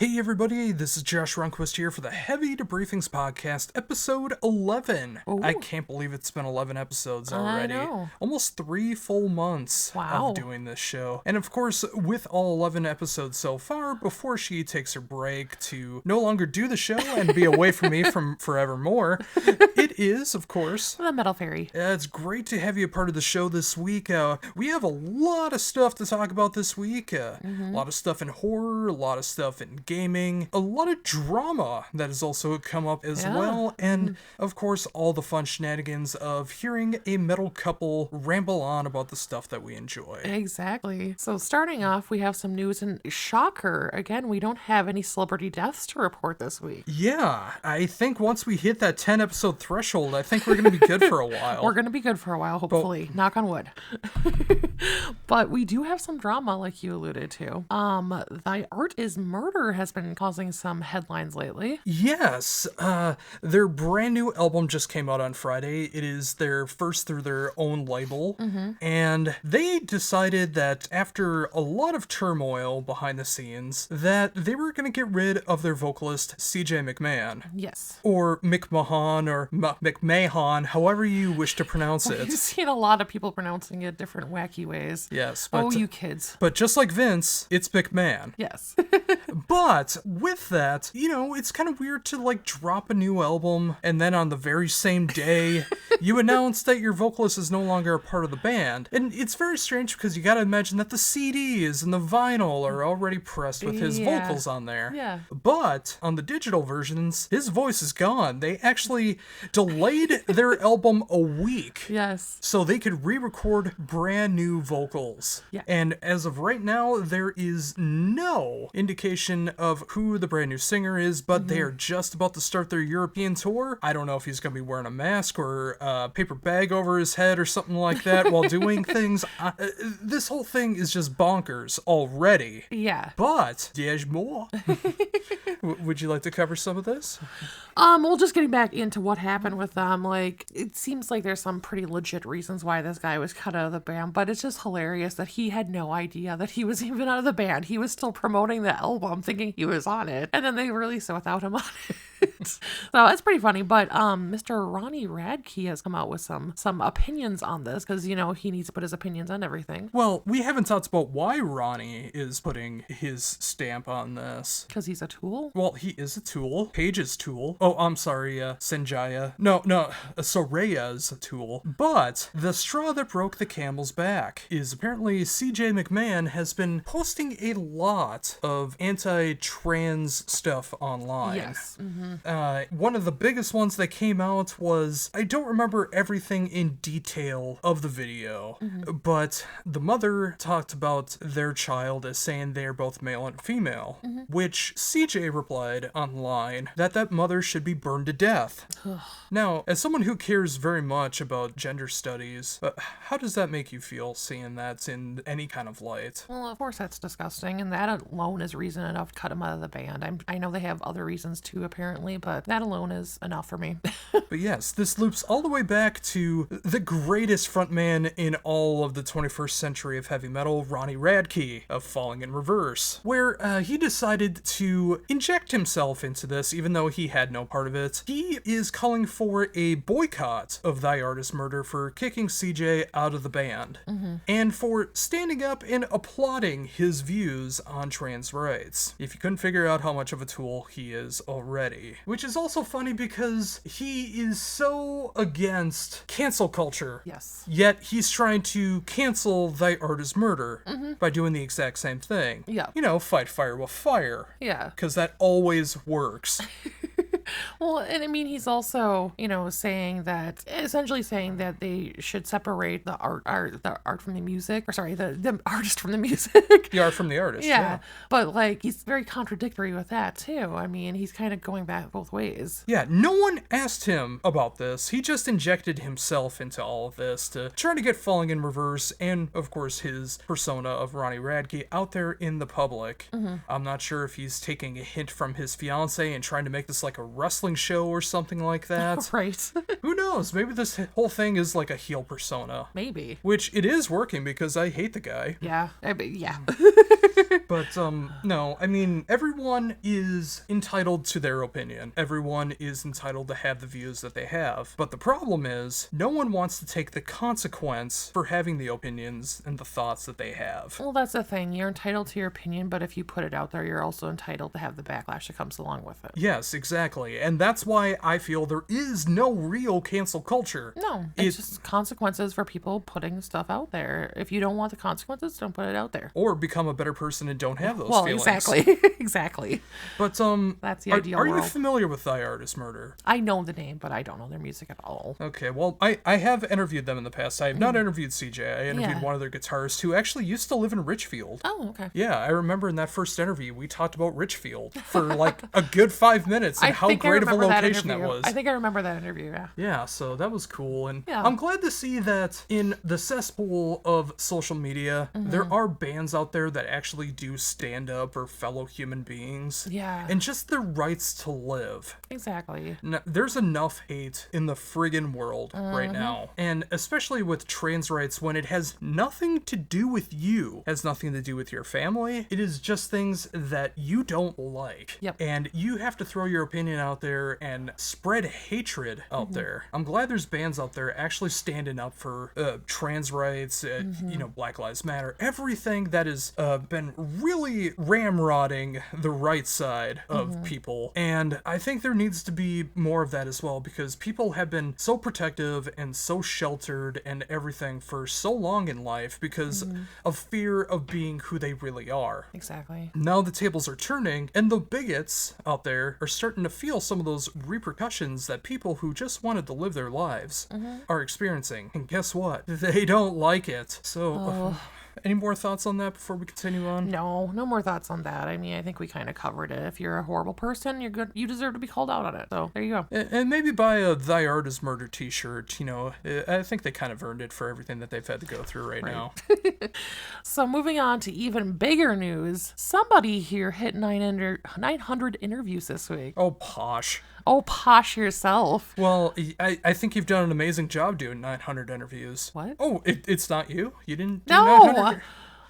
Hey everybody, this is Josh Runquist here for the Heavy Debriefings podcast, episode 11. Ooh. I can't believe it's been 11 episodes already. I know. Almost 3 full months Wow. of doing this show. And of course, with all 11 episodes so far, before she takes her break to no longer do the show and be away from me from forevermore, it is, of course, The Metal Fairy. it's great to have you a part of the show this week. We have a lot of stuff to talk about this week. A lot of stuff in horror, a lot of stuff in gaming, a lot of drama that has also come up as well, and of course all the fun shenanigans of hearing a metal couple ramble on about the stuff that we enjoy. Exactly. So starting off, we have some news, and shocker, again, we don't have any celebrity deaths to report this week. Yeah, I think once we hit that 10 episode threshold, I think we're going to be good for a while. We're going to be good for a while, hopefully. Knock on wood. But we do have some drama, like you alluded to. Thy Art is Murder has been causing some headlines lately. Yes, their brand new album just came out on Friday. It is their first through their own label, and they decided that after a lot of turmoil behind the scenes, that they were going to get rid of their vocalist, CJ McMahon. Yes. Or McMahon, or McMahon, however you wish to pronounce We've it. seen a lot of people pronouncing it different wacky ways. Yes, but, Oh, you kids. but just like Vince, it's McMahon. Yes. But with that, you know, it's kind of weird to like drop a new album and then on the very same day you announce that your vocalist is no longer a part of the band. And it's very strange because you gotta imagine that the CDs and the vinyl are already pressed with his Yeah. vocals on there. Yeah. But on the digital versions, his voice is gone. They actually delayed their album a week. Yes. So they could re-record brand new vocals. Yeah. And as of right now, there is no indication of who the brand new singer is, but they are just about to start their European tour. I don't know if he's going to be wearing a mask or a paper bag over his head or something like that while doing things. This whole thing is just bonkers already. Yeah. But, there's more. Would you like to cover some of this? Well, just getting back into what happened with them, like, it seems like there's some pretty legit reasons why this guy was cut out of the band, but it's just hilarious that he had no idea that he was even out of the band. He was still promoting the album, thinking he was on it, and then they released it without him on it. So it's pretty funny, but Mr. Ronnie Radke has come out with some opinions on this, because, you know, he needs to put his opinions on everything. Well, we haven't talked about why Ronnie is putting his stamp on this. Because he's a tool? Well, he is a tool. Paige's tool. Oh, I'm sorry, Sanjaya. No, Soraya's a tool. But the straw that broke the camel's back is apparently CJ McMahon has been posting a lot of anti-trans stuff online. Yes. One of the biggest ones that came out was, I don't remember everything in detail of the video, but the mother talked about their child as saying they're both male and female, which CJ replied online that mother should be burned to death. Now, as someone who cares very much about gender studies, how does that make you feel seeing that in any kind of light? Well, of course that's disgusting, and that alone is reason enough to cut him out of the band. I know they have other reasons too, apparently, but that alone is enough for me. But yes, this loops all the way back to the greatest frontman in all of the 21st century of heavy metal, Ronnie Radke of Falling in Reverse, where he decided to inject himself into this even though he had no part of it. He is calling for a boycott of Thy Art is Murder for kicking CJ out of the band, and for standing up and applauding his views on trans rights. If you couldn't figure out how much of a tool he is already. Which is also funny because he is so against cancel culture. Yes. Yet he's trying to cancel Thy Art is Murder by doing the exact same thing. Yeah. You know, fight fire with fire. Yeah. Because that always works. Well, and I mean, he's also, you know, essentially saying that they should separate the art from the music, or sorry, the artist from the music. The art from the artist. Yeah. But like, he's very contradictory with that too. I mean, he's kind of going back both ways. Yeah, no one asked him about this. He just injected himself into all of this to try to get Falling in Reverse and, of course, his persona of Ronnie Radke out there in the public. I'm not sure if he's taking a hint from his fiance and trying to make this like a wrestling show or something like that. Right. Who knows? Maybe this whole thing is like a heel persona. Maybe. Which it is working because I hate the guy. Yeah. Yeah. But, no, I mean, everyone is entitled to their opinion. Everyone is entitled to have the views that they have. But the problem is, no one wants to take the consequence for having the opinions and the thoughts that they have. Well, that's the thing. You're entitled to your opinion, but if you put it out there, you're also entitled to have the backlash that comes along with it. Yes, exactly. And that's why I feel there is no real cancel culture. No, it's just consequences for people putting stuff out there. If you don't want the consequences, don't put it out there. Or become a better person and don't have those feelings. Exactly. Exactly. But, that's the ideal are world. you familiar with Thy Artist Murder? I know the name, but I don't know their music at all. Okay, well, I have interviewed them in the past. I have not interviewed CJ. I interviewed one of their guitarists who actually used to live in Richfield. Oh, okay. Yeah, I remember in that first interview, we talked about Richfield for like a good 5 minutes and how great of a location that was. I think I remember that interview, yeah. Yeah, so that was cool. And Yeah. I'm glad to see that in the cesspool of social media, there are bands out there that actually do stand up for fellow human beings. Yeah. And just their rights to live. Exactly. There's enough hate in the friggin' world right now. And especially with trans rights when it has nothing to do with you, has nothing to do with your family. It is just things that you don't like. Yep. And you have to throw your opinion out there and spread hatred out there. I'm glad there's bands out there actually standing up for trans rights, Black Lives Matter, everything that has been really ramrodding the right side of people. And I think there needs to be more of that as well, because people have been so protective and so sheltered and everything for so long in life because of fear of being who they really are. Exactly. Now the tables are turning, and the bigots out there are starting to feel some of those repercussions that people who just wanted to live their lives are experiencing. And guess what? They don't like it. So, any more thoughts on that before we continue on? No more thoughts on that. I mean, I think we kind of covered it. If you're a horrible person, you're good. You deserve to be called out on it. So there you go. And maybe buy a Thy Art is Murder t-shirt. I think they kind of earned it for everything that they've had to go through right now. So moving on to even bigger news. Somebody here hit 900 interviews this week. Oh, posh. Oh, posh yourself. Well, I think you've done an amazing job doing 900 interviews. What? Oh, it's not you? You didn't do No. 900?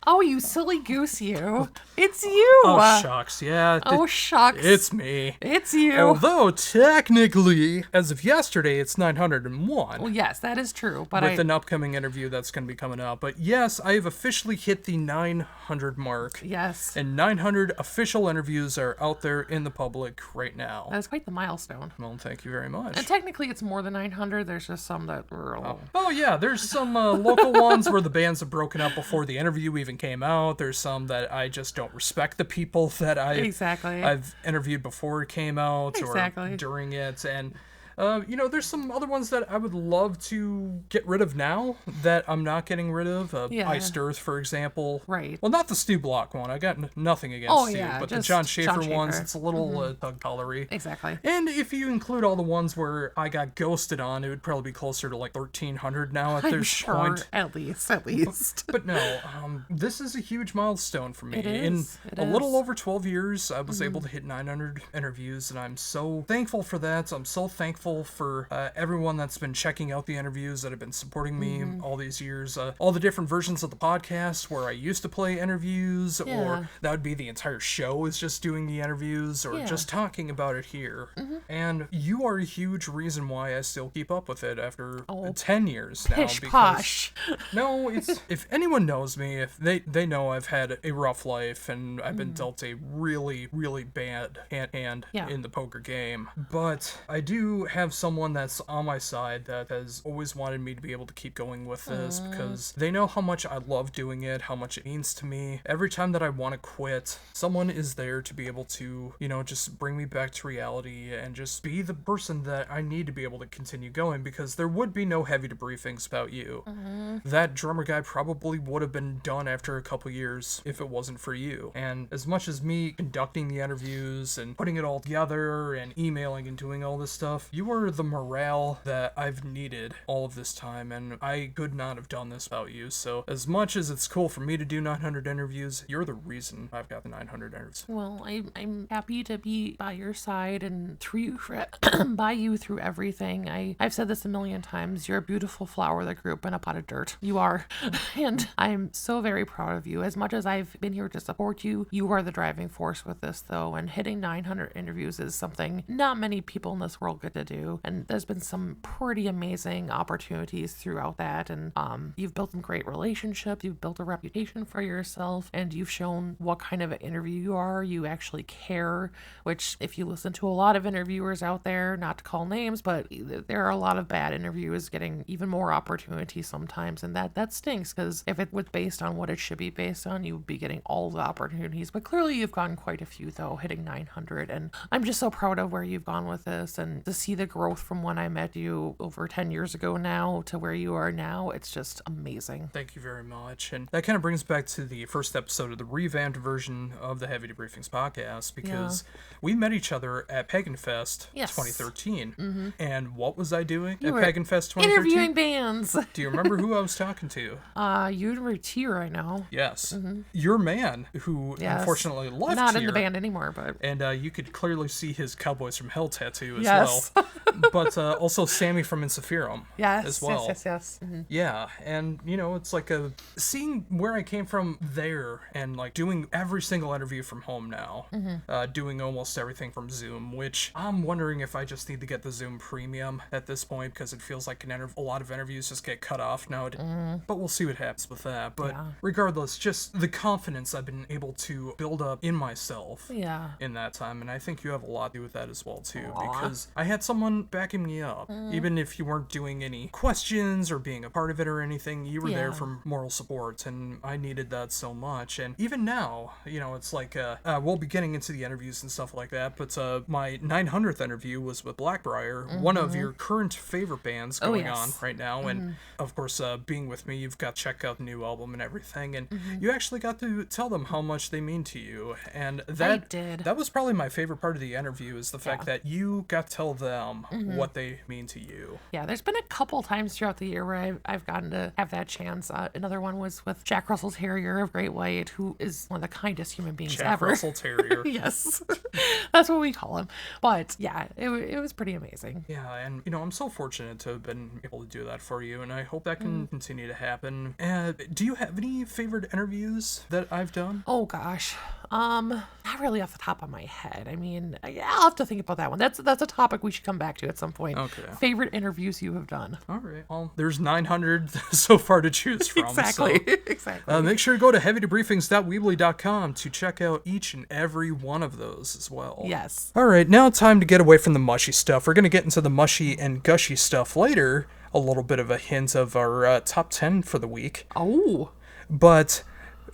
Oh, you silly goose, you. It's you. Oh, shucks. Yeah. Oh, shucks. It's me. It's you. Although, technically, as of yesterday, it's 901. Well, yes, that is true. But with an upcoming interview that's going to be coming up. But yes, I have officially hit the 900 mark. Yes. And 900 official interviews are out there in the public right now. That is quite the milestone. Well, thank you very much. And technically, it's more than 900. There's just some that were a little... Oh, yeah. There's some local ones where the bands have broken up before the interview even came out. There's some that I just don't respect the people that I've interviewed before it came out or during it. And there's some other ones that I would love to get rid of now that I'm not getting rid of. Iced Earth, for example. Right. Well, not the Stu Block one. I got nothing against Stu, but the John Schaefer ones, it's a little tug-collery. Exactly. And if you include all the ones where I got ghosted on, it would probably be closer to like 1,300 now at this point. At least. But no, this is a huge milestone for me. It is. In a little over 12 years, I was able to hit 900 interviews, and I'm so thankful for that. I'm so thankful for everyone that's been checking out the interviews, that have been supporting me all these years. All the different versions of the podcast where I used to play interviews, or that would be the entire show is just doing the interviews, or just talking about it here. And you are a huge reason why I still keep up with it after 10 years now. Pish posh. No, it's if anyone knows me, if they know I've had a rough life and I've been dealt a really, really bad hand in the poker game. But I do have someone that's on my side that has always wanted me to be able to keep going with this because they know how much I love doing it, how much it means to me. Every time that I want to quit, someone is there to be able to, just bring me back to reality and just be the person that I need to be able to continue going, because there would be no heavy debriefings without you. That drummer guy probably would have been done after a couple years if it wasn't for you. And as much as me conducting the interviews and putting it all together and emailing and doing all this stuff, You are the morale that I've needed all of this time, and I could not have done this without you. So as much as it's cool for me to do 900 interviews, you're the reason I've got the 900 interviews. Well, I'm happy to be by your side and through you by you through everything. I've said this a million times. You're a beautiful flower that grew up in a pot of dirt. You are. And I'm so very proud of you. As much as I've been here to support you, you are the driving force with this, though. And hitting 900 interviews is something not many people in this world get to do. And there's been some pretty amazing opportunities throughout that. And you've built some great relationships. You've built a reputation for yourself. And you've shown what kind of an interview you are. You actually care, which if you listen to a lot of interviewers out there, not to call names, but there are a lot of bad interviewers getting even more opportunities sometimes. And that stinks, because if it was based on what it should be based on, you would be getting all the opportunities. But clearly you've gotten quite a few, though, hitting 900. And I'm just so proud of where you've gone with this, and to see the growth from when I met you over 10 years ago now to where you are now, it's just amazing. Thank you very much. And that kind of brings back to the first episode of the revamped version of the Heavy Debriefings podcast, because we met each other at Pagan Fest 2013. And what was I doing at Pagan Fest 2013? Interviewing bands. Do you remember who I was talking to? You were Tier, I know. Yes. Your man, who unfortunately left Not Tier, in the band anymore, but... And you could clearly see his Cowboys from Hell tattoo as well. But also Sammy from Insephirum as well. Yes. Yeah, and it's like seeing where I came from there, and like doing every single interview from home now, doing almost everything from Zoom, which I'm wondering if I just need to get the Zoom Premium at this point, because it feels like a lot of interviews just get cut off now. But we'll see what happens with that. But regardless, just the confidence I've been able to build up in myself in that time, and I think you have a lot to do with that as well too, because I had someone backing me up. Even if you weren't doing any questions or being a part of it or anything, you were there for moral support, and I needed that so much. And even now, it's like we'll be getting into the interviews and stuff like that, but my 900th interview was with Blackbriar, one of your current favorite bands going on right now. And of course, being with me, you've got to check out the new album and everything, and you actually got to tell them how much they mean to you. And that was probably my favorite part of the interview, is the fact that you got to tell them what they mean to you. Yeah, there's been a couple times throughout the year where I've gotten to have that chance. Another one was with Jack Russell Terrier of Great White, who is one of the kindest human beings Jack ever. Russell Terrier. Yes, that's what we call him. But yeah, it was pretty amazing. Yeah, and I'm so fortunate to have been able to do that for you, and I hope that can continue to happen. Do you have any favorite interviews that I've done? Oh gosh, not really off the top of my head. I mean, I'll have to think about that one. That's a topic we should come back to at some point. Okay. Favorite interviews you have done. All right. Well, there's 900 so far to choose from. Exactly. So, exactly. Make sure to go to heavydebriefings.weebly.com to check out each and every one of those as well. Yes. All right. Now time to get away from the mushy stuff. We're going to get into the mushy and gushy stuff later. A little bit of a hint of our top 10 for the week. Oh. But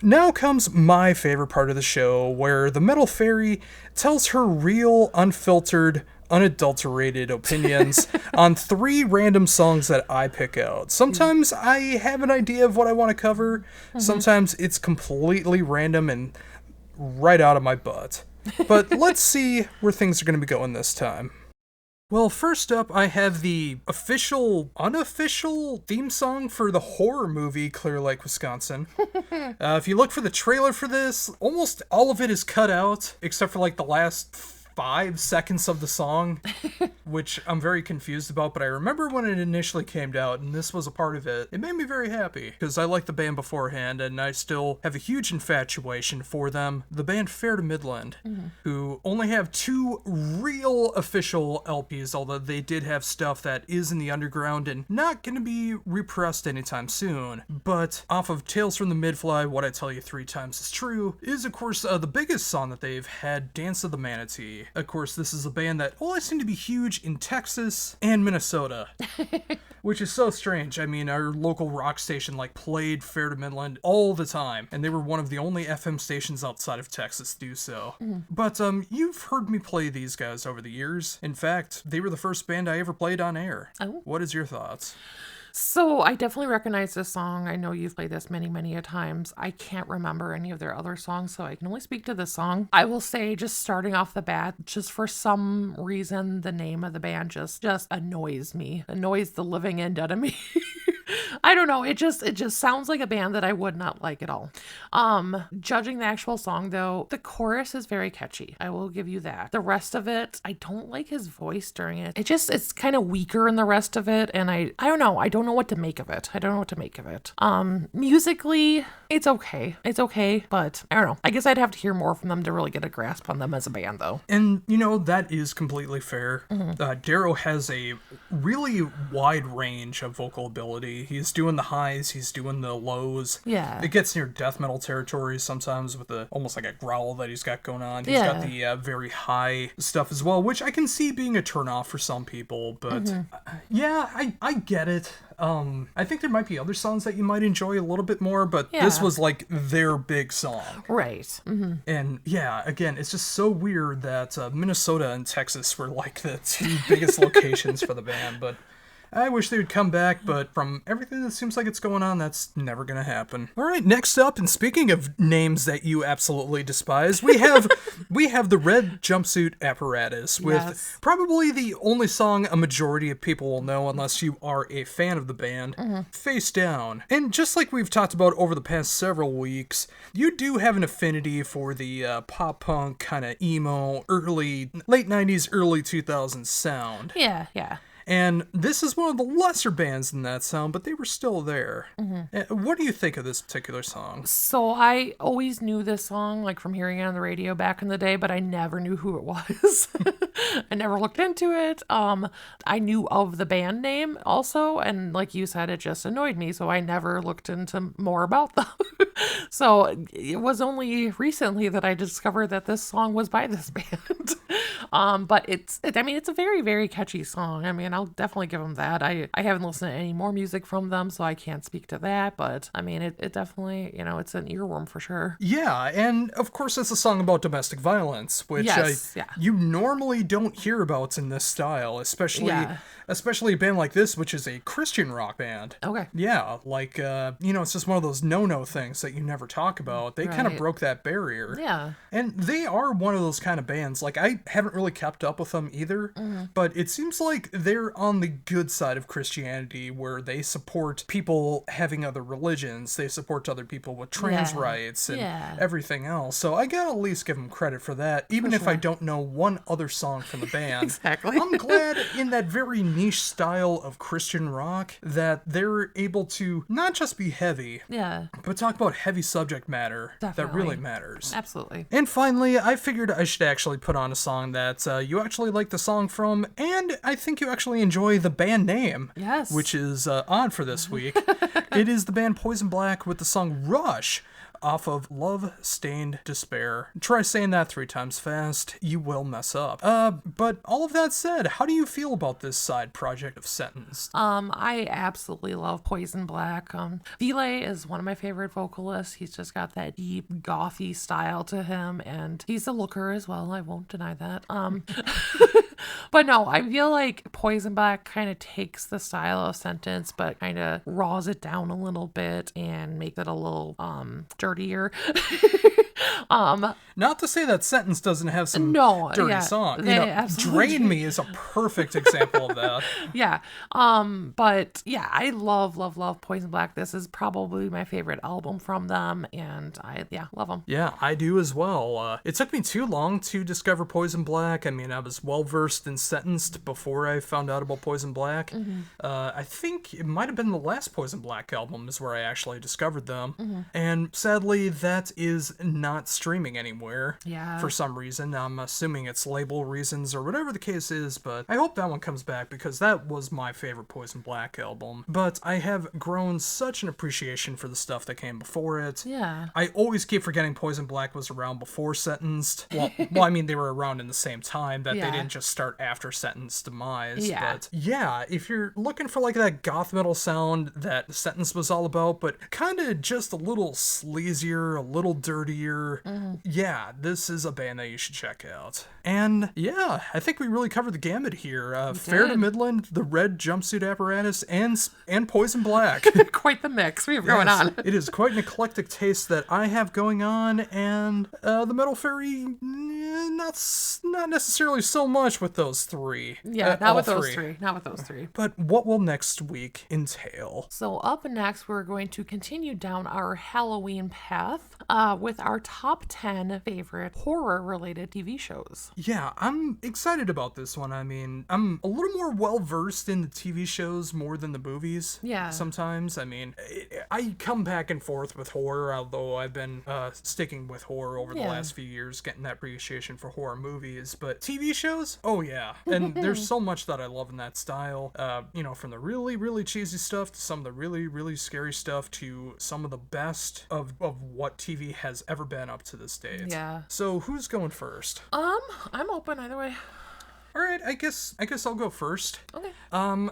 now comes my favorite part of the show, where the Metal Fairy tells her real, unfiltered, unadulterated opinions on 3 random songs that I pick out. Sometimes I have an idea of what I want to cover. Sometimes it's completely random and right out of my butt. But let's see where things are going to be going this time. Well, first up, I have the unofficial theme song for the horror movie Clear Lake, Wisconsin. If you look for the trailer for this, almost all of it is cut out, except for like the last 5 seconds of the song, which I'm very confused about, but I remember when it initially came out and this was a part of it. It made me very happy, because I liked the band beforehand, and I still have a huge infatuation for them. The band Fair to Midland, who only have 2 real official LPs, although they did have stuff that is in the underground and not going to be repressed anytime soon. But off of Tales from the Midfly, What I Tell You 3 Times Is True, is of course the biggest song that they've had, Dance of the Manatee. Of course, this is a band that always seemed to be huge in Texas and Minnesota, which is so strange. I mean, our local rock station played Fair to Midland all the time, and they were one of the only FM stations outside of Texas to do so. But you've heard me play these guys over the years. In fact, they were the first band I ever played on air. Oh. What is your thoughts? So I definitely recognize this song. I know you've played this many, many a times. I can't remember any of their other songs, so I can only speak to this song. I will say, just starting off the bat, just for some reason, the name of the band just annoys me. Annoys the living end out of me. I don't know. It just sounds like a band that I would not like at all. Judging the actual song though, the chorus is very catchy. I will give you that. The rest of it, I don't like his voice during it. It's kind of weaker in the rest of it, and I don't know. I don't know what to make of it. Musically, it's okay. It's okay, but I don't know. I guess I'd have to hear more from them to really get a grasp on them as a band though. And, that is completely fair. Darrow has a really wide range of vocal ability. He's doing the highs, he's doing the lows. Yeah. It gets near death metal territory sometimes with almost like a growl that he's got going on. He's got the very high stuff as well, which I can see being a turnoff for some people, but I get it. I think there might be other songs that you might enjoy a little bit more, but this was like their big song. Right. Mm-hmm. And again, it's just so weird that Minnesota and Texas were like the two biggest locations for the band, but I wish they would come back, but from everything that seems like it's going on, that's never going to happen. All right, next up, and speaking of names that you absolutely despise, we have the Red Jumpsuit Apparatus with probably the only song a majority of people will know unless you are a fan of the band, Face Down. And just like we've talked about over the past several weeks, you do have an affinity for the pop-punk kind of emo, late 90s, early 2000s sound. Yeah. And this is one of the lesser bands in that sound, but they were still there. What do you think of this particular song? So I always knew this song, like from hearing it on the radio back in the day, but I never knew who it was. I never looked into it. I knew of the band name also, and like you said, it just annoyed me, so I never looked into more about them. So it was only recently that I discovered that this song was by this band. But it's a very, very catchy song. I mean, I'll definitely give them that. I haven't listened to any more music from them, so I can't speak to that, but I mean, it definitely, it's an earworm for sure. Yeah, and of course it's a song about domestic violence, which you normally don't hear about in this style, especially a band like this, which is a Christian rock band. Okay. Yeah, like, it's just one of those no-no things that you never talk about. They kind of broke that barrier. Yeah. And they are one of those kind of bands. Like, I haven't really kept up with them either, but it seems like they're on the good side of Christianity, where they support people having other religions, they support other people with trans rights and everything else. So I gotta at least give them credit for that, even if I don't know one other song from the band. Exactly. I'm glad in that very niche style of Christian rock that they're able to not just be heavy, but talk about heavy subject matter that really matters. Absolutely. And finally, I figured I should actually put on a song that you actually like the song from, and I think you actually enjoy the band name. Yes. Which is odd for this week. It is the band Poison Black with the song Rush off of Love Stained Despair. Try saying that 3 times fast, you will mess up. But all of that said, how do you feel about this side project of Sentenced? I absolutely love Poison Black. Vile is one of my favorite vocalists. He's just got that deep, gothy style to him, and he's a looker as well. I won't deny that. But no, I feel like Poison Black kind of takes the style of Sentence, but kind of raws it down a little bit and makes it a little dirtier. Not to say that Sentence doesn't have some dirty songs. Drain Me is a perfect example of that. Yeah. But yeah, I love Poison Black. This is probably my favorite album from them, and I love them. Yeah, I do as well. It took me too long to discover Poison Black. I mean, I was well versed in Sentenced before I found out about Poison Black. I think it might have been the last Poison Black album is where I actually discovered them. And sadly, that is not streaming anywhere for some reason. I'm assuming it's label reasons or whatever the case is, but I hope that one comes back because that was my favorite Poison Black album. But I have grown such an appreciation for the stuff that came before it. Yeah. I always keep forgetting Poison Black was around before Sentenced. Well, I mean, they were around in the same time, that they didn't just start after Sentenced demise. Yeah. But yeah, if you're looking for like that goth metal sound that Sentence was all about, but kind of just a little sleazier cheesier, a little dirtier. Yeah, this is a band that you should check out. And yeah, I think we really covered the gamut here. Fair to Midland, the Red Jumpsuit Apparatus, and Poison Black. Quite the mix we have going on. It is quite an eclectic taste that I have going on, and the Metal Fairy, not necessarily so much with those three. Yeah, not with those three. Not with those three. But what will next week entail? So up next, we're going to continue down our Halloween path with our top 10 favorite horror-related TV shows. Yeah, I'm excited about this one. I mean, I'm a little more well-versed in the TV shows more than the movies. Yeah. Sometimes. I mean, I come back and forth with horror, although I've been sticking with horror over the last few years, getting that appreciation for horror movies. But TV shows? Oh, yeah. And there's so much that I love in that style. From the really, really cheesy stuff to some of the really, really scary stuff to some of the best of what TV has ever been up to this date. Yeah. So who's going first? I'm open either way. All right, I guess I'll go first. Okay.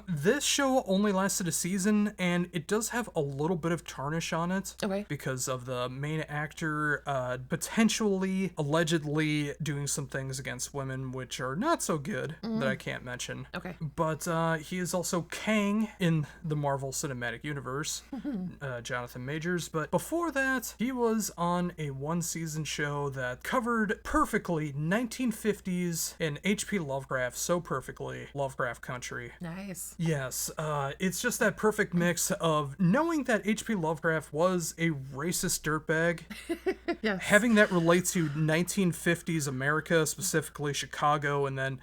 This show only lasted a season, and it does have a little bit of tarnish on it. Okay. Because of the main actor potentially, allegedly doing some things against women, which are not so good, that I can't mention. Okay. But he is also Kang in the Marvel Cinematic Universe, Jonathan Majors. But before that, he was on a one-season show that covered perfectly 1950s and H.P. Lovecraft so perfectly, Lovecraft country. Nice. Yes, it's just that perfect mix of knowing that H.P. Lovecraft was a racist dirtbag, Yes. having that relate to 1950s America, specifically Chicago, and then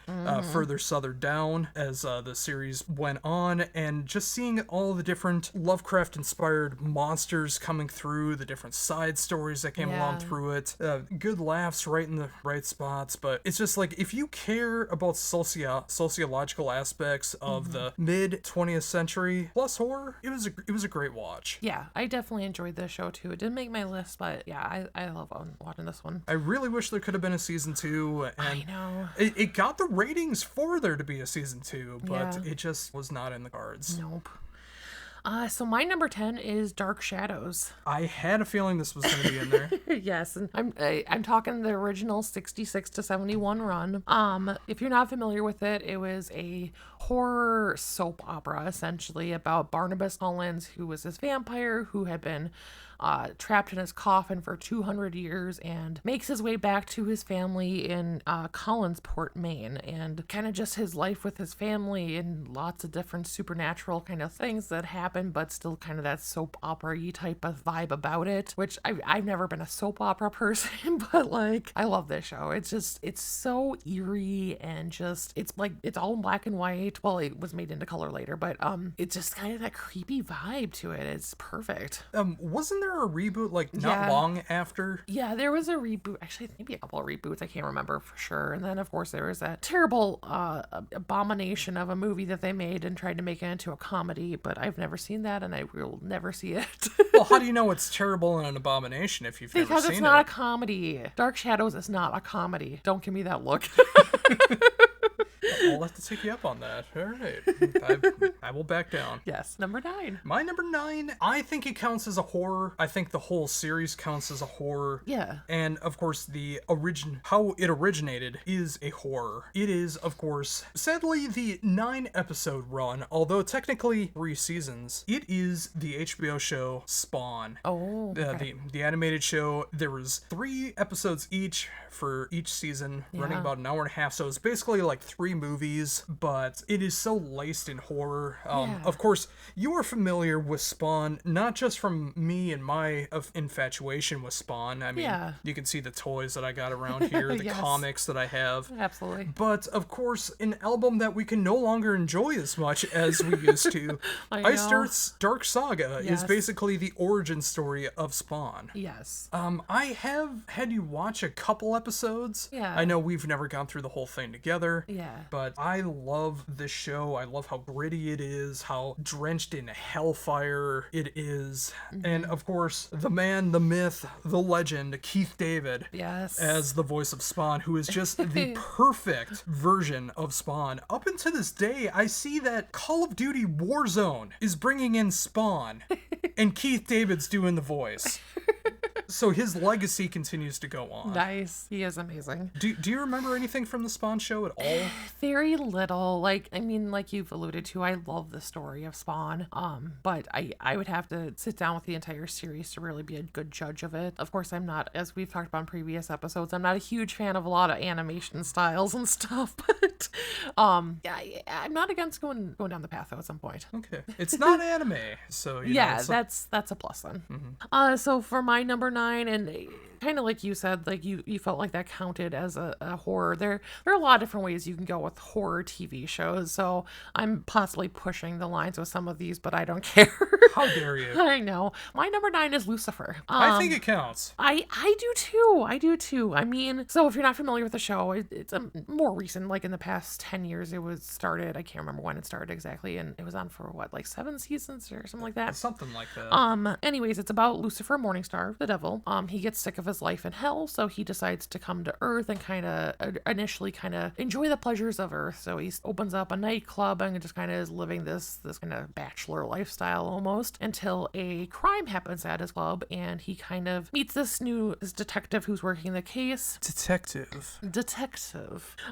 further southern down as the series went on, and just seeing all the different Lovecraft-inspired monsters coming through, the different side stories that came along through it, good laughs right in the right spots, but it's just like, if you care about sociological aspects of the mid 20th century plus horror, it was a great watch. Yeah, I definitely enjoyed this show too. It didn't make my list, but yeah, I love watching this one. I really wish there could have been a season 2, and I know. It got the ratings for there to be a season 2, but it just was not in the cards. Nope. So my number 10 is Dark Shadows. I had a feeling this was going to be in there. Yes, and I'm talking the original 66 to 71 run. If you're not familiar with it, it was a horror soap opera essentially about Barnabas Collins, who was this vampire who had been trapped in his coffin for 200 years and makes his way back to his family in Collinsport, Maine, and kind of just his life with his family and lots of different supernatural kind of things that happen, but still kind of that soap opera-y type of vibe about it, which I've never been a soap opera person, but like, I love this show. It's so eerie and just, it's like, it's all in black and white. Well, it was made into color later, but it's just kind of that creepy vibe to it. It's perfect. Wasn't there a reboot like not long after? Yeah, there was a reboot. Actually, maybe a couple of reboots. I can't remember for sure. And then, of course, there was that terrible abomination of a movie that they made and tried to make it into a comedy. But I've never seen that, and I will never see it. Well, how do you know it's terrible and an abomination if you've never seen it? Because it's not a comedy. Dark Shadows is not a comedy. Don't give me that look. I'll have to take you up on that. All right. I will back down. Yes. Number 9. My number 9, I think it counts as a horror. I think the whole series counts as a horror. Yeah. And, of course, how it originated is a horror. It is, of course, sadly, the 9-episode run, although technically 3 seasons. It is the HBO show Spawn. Oh, okay. The animated show. There was 3 episodes each for each season, running about an hour and a half. So it's basically like 3 movies, but it is so laced in horror. Of course, you are familiar with Spawn, not just from me and my infatuation with Spawn. I mean, you can see the toys that I got around here, the comics that I have. Absolutely. But, of course, an album that we can no longer enjoy as much as we used to. Iced Earth's Dark Saga is basically the origin story of Spawn. Yes. I have had you watch a couple episodes. Yeah. I know we've never gone through the whole thing together. Yeah. But I love this show. I love how gritty it is, how drenched in hellfire it is. And of course, the man, the myth, the legend, Keith David. Yes. As the voice of Spawn, who is just the perfect version of Spawn. Up until this day, I see that Call of Duty Warzone is bringing in Spawn, and Keith David's doing the voice. So his legacy continues to go on. Nice. He is amazing. Do you remember anything from the Spawn show at all? Very little. Like, I mean, like you've alluded to, I love the story of Spawn. But I would have to sit down with the entire series to really be a good judge of it. Of course, I'm not, as we've talked about in previous episodes, I'm not a huge fan of a lot of animation styles and stuff, but yeah, I'm not against going down the path though at some point. Okay. It's not anime, so Yeah, know, that's a plus then. So for my number 9, and kind of like you said, like you felt like that counted as a horror. There are a lot of different ways you can go with horror TV shows, so I'm possibly pushing the lines with some of these, but I don't care. How dare you? I know. My number 9 is Lucifer. I think it counts. I do too. I mean, so if you're not familiar with the show, it's a more recent, like in the past 10 years it was started. I can't remember when it started exactly, and it was on for what, like 7 seasons or something like that. Something like that. Anyways, it's about Lucifer Morningstar, the devil. He gets sick of his life in hell, so he decides to come to Earth and kind of initially enjoy the pleasures of Earth. So he opens up a nightclub and just kind of is living this kind of bachelor lifestyle almost, until a crime happens at his club and he kind of meets this detective who's working the case. Detective.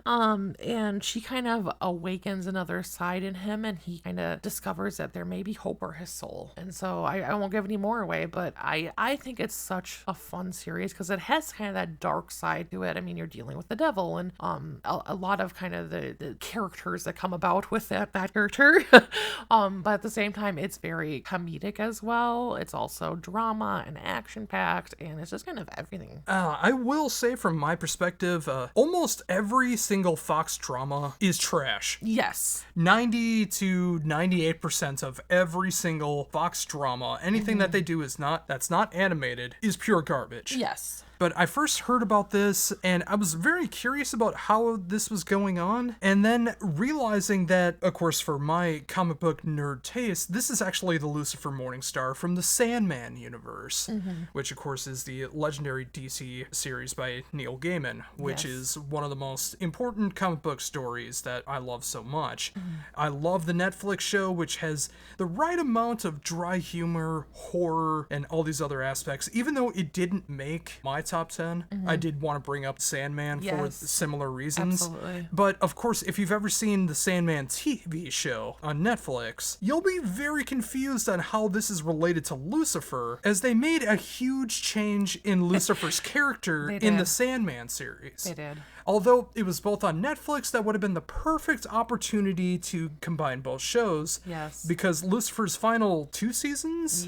And she kind of awakens another side in him, and he kind of discovers that there may be hope for his soul. And so I won't give any more away, but I think it's such a fun series because it has kind of that dark side to it. I mean, you're dealing with the devil and a lot of kind of the characters that come about with that character. But at the same time, it's very comedic as well. It's also drama and action packed, and it's just kind of everything. I will say from my perspective, almost every single Fox drama is trash. Yes. 90 to 98% of every single Fox drama, anything that they do that's not animated, is pure garbage. Yes. But I first heard about this and I was very curious about how this was going on. And then realizing that, of course, for my comic book nerd taste, this is actually the Lucifer Morningstar from the Sandman universe, which of course is the legendary DC series by Neil Gaiman, which is one of the most important comic book stories that I love so much. I love the Netflix show, which has the right amount of dry humor, horror, and all these other aspects. Even though it didn't make my top 10, I did want to bring up Sandman for similar reasons. Absolutely. But of course, if you've ever seen the Sandman TV show on Netflix, you'll be very confused on how this is related to Lucifer, as they made a huge change in Lucifer's character in the Sandman series. They did. Although it was both on Netflix, that would have been the perfect opportunity to combine both shows. Yes. Because Lucifer's final 2 seasons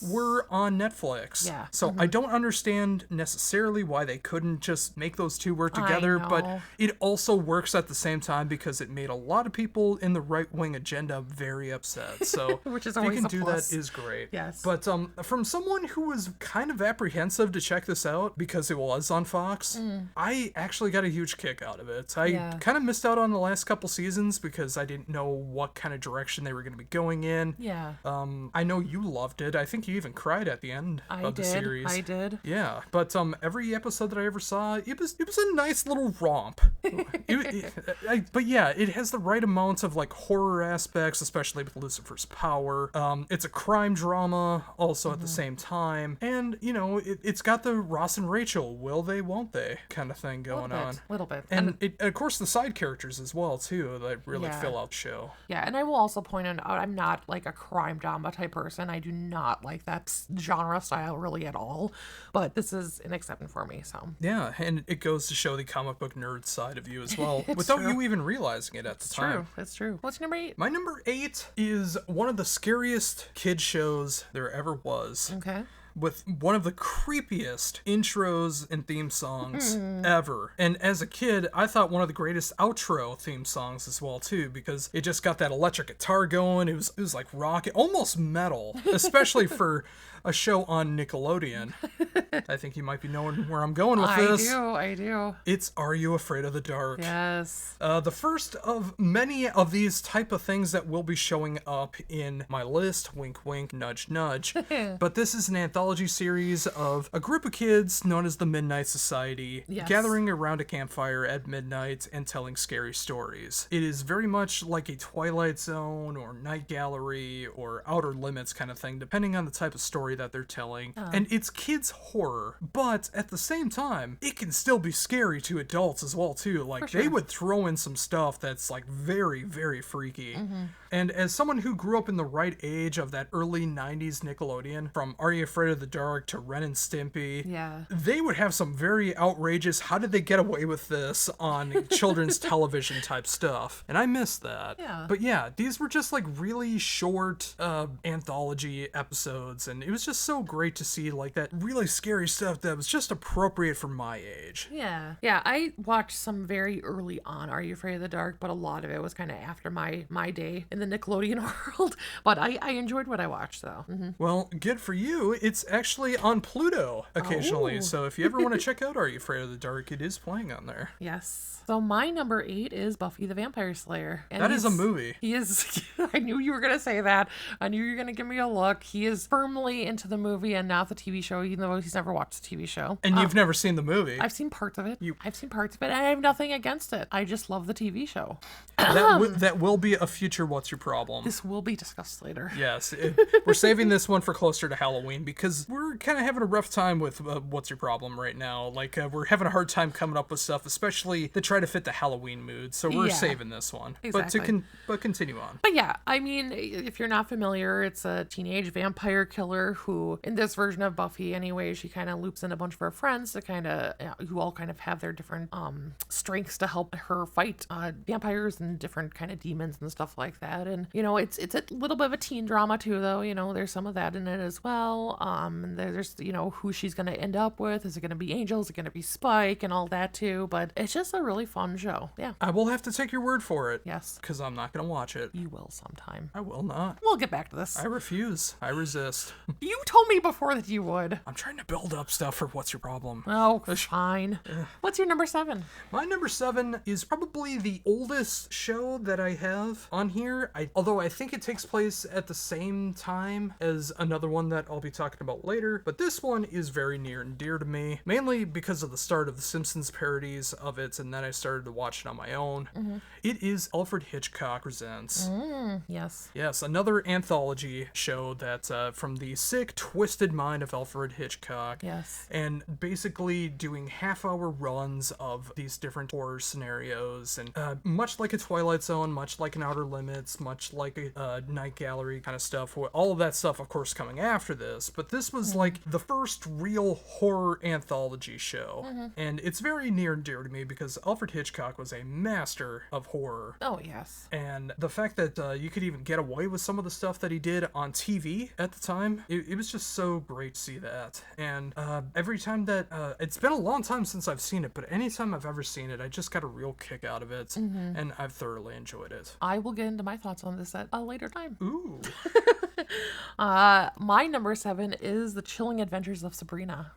were on Netflix. Yeah. So I don't understand necessarily why they couldn't just make those two work together, but it also works at the same time because it made a lot of people in the right-wing agenda very upset. So which is if you always can a do plus. that is great. Yes. But from someone who was kind of apprehensive to check this out because it was on Fox, I actually got a huge kick out of it. I kind of missed out on the last couple seasons because I didn't know what kind of direction they were going to be going in. Yeah. I know you loved it. I think you even cried at the end of the series. I did. Yeah, but every episode that I ever saw, it was a nice little romp. But yeah, it has the right amount of like horror aspects, especially with Lucifer's power. It's a crime drama also at the same time, and you know it's got the Ross and Rachel will they won't they kind of thing going on. A little bit. And of course the side characters as well too that really fill out the show. Yeah, and I will also point out I'm not like a crime drama type person. I do not like that genre style really at all. But this is an exception for me. So yeah, and it goes to show the comic book nerd side of you as well, without you even realizing it at the time. It's true. What's your number 8? My number 8 is one of the scariest kid shows there ever was. Okay. With one of the creepiest intros and theme songs ever. And as a kid, I thought one of the greatest outro theme songs as well too, because it just got that electric guitar going. It was like rock, almost metal, especially for a show on Nickelodeon. I think you might be knowing where I'm going with this. I do. It's Are You Afraid of the Dark? Yes. The first of many of these type of things that will be showing up in my list. Wink, wink, nudge, nudge. But this is an anthology anthology series of a group of kids known as the Midnight Society gathering around a campfire at midnight and telling scary stories. It is very much like a Twilight Zone or Night Gallery or Outer Limits kind of thing, depending on the type of story that they're telling. And it's kids horror, but at the same time, it can still be scary to adults as well too. Like they would throw in some stuff that's like very, very freaky. And as someone who grew up in the right age of that early 90s Nickelodeon, from Are You Afraid of the Dark to Ren and Stimpy, they would have some very outrageous, how did they get away with this on children's television type stuff. And I miss that. But yeah, these were just like really short anthology episodes, and it was just so great to see like that really scary stuff that was just appropriate for my age. Yeah, I watched some very early on Are You Afraid of the Dark, but a lot of it was kind of after my day in the Nickelodeon world. But I enjoyed what I watched, though. Well, good for you. It's actually on Pluto occasionally, so if you ever want to check out Are You Afraid of the Dark, it is playing on there. Yes. So my number 8 is Buffy the Vampire Slayer. And that is a movie. He is, I knew you were going to say that. I knew you were going to give me a look. He is firmly into the movie and not the TV show, even though he's never watched the TV show. And you've never seen the movie. I've seen parts of it. I've seen parts of it, and I have nothing against it. I just love the TV show. That will be a future What's Your Problem. This will be discussed later. Yes. We're saving this one for closer to Halloween because we're kind of having a rough time with What's Your Problem right now. Like, we're having a hard time coming up with stuff, especially to try to fit the Halloween mood. So we're saving this one. Exactly. But continue on. But yeah, I mean, if you're not familiar, it's a teenage vampire killer who, in this version of Buffy anyway, she kind of loops in a bunch of her friends to kind of, who all kind of have their different strengths to help her fight vampires and different kind of demons and stuff like that. And, you know, it's a little bit of a teen drama too, though. You know, there's some of that in it as well. There's, you know, who she's going to end up with. Is it going to be Angel? Is it going to be Spike? And all that too. But it's just a really fun show. Yeah. I will have to take your word for it. Yes. Because I'm not going to watch it. You will sometime. I will not. We'll get back to this. I refuse. I resist. You told me before that you would. I'm trying to build up stuff for What's Your Problem. Oh, fine. What's your number 7? My number 7 is probably the oldest show that I have on here. Although I think it takes place at the same time as another one that I'll be talking about later. But this one is very near and dear to me, mainly because of the start of the Simpsons parodies of it, and then I started to watch it on my own. It is Alfred Hitchcock Presents. Yes. Yes, another anthology show that's from the sick, twisted mind of Alfred Hitchcock. Yes. And basically doing half-hour runs of these different horror scenarios, and much like a Twilight Zone, much like an Outer Limits, much like a Night Gallery kind of stuff. All of that stuff, of course, coming after this. But this was like the first real horror anthology show. And it's very near and dear to me because Alfred Hitchcock was a master of horror. Oh, yes. And the fact that you could even get away with some of the stuff that he did on TV at the time, it was just so great to see that. And every time that, it's been a long time since I've seen it, but anytime I've ever seen it, I just got a real kick out of it, and I've thoroughly enjoyed it. I will get into my thoughts on this at a later time. Ooh. My number 7 is The Chilling Adventures of Sabrina.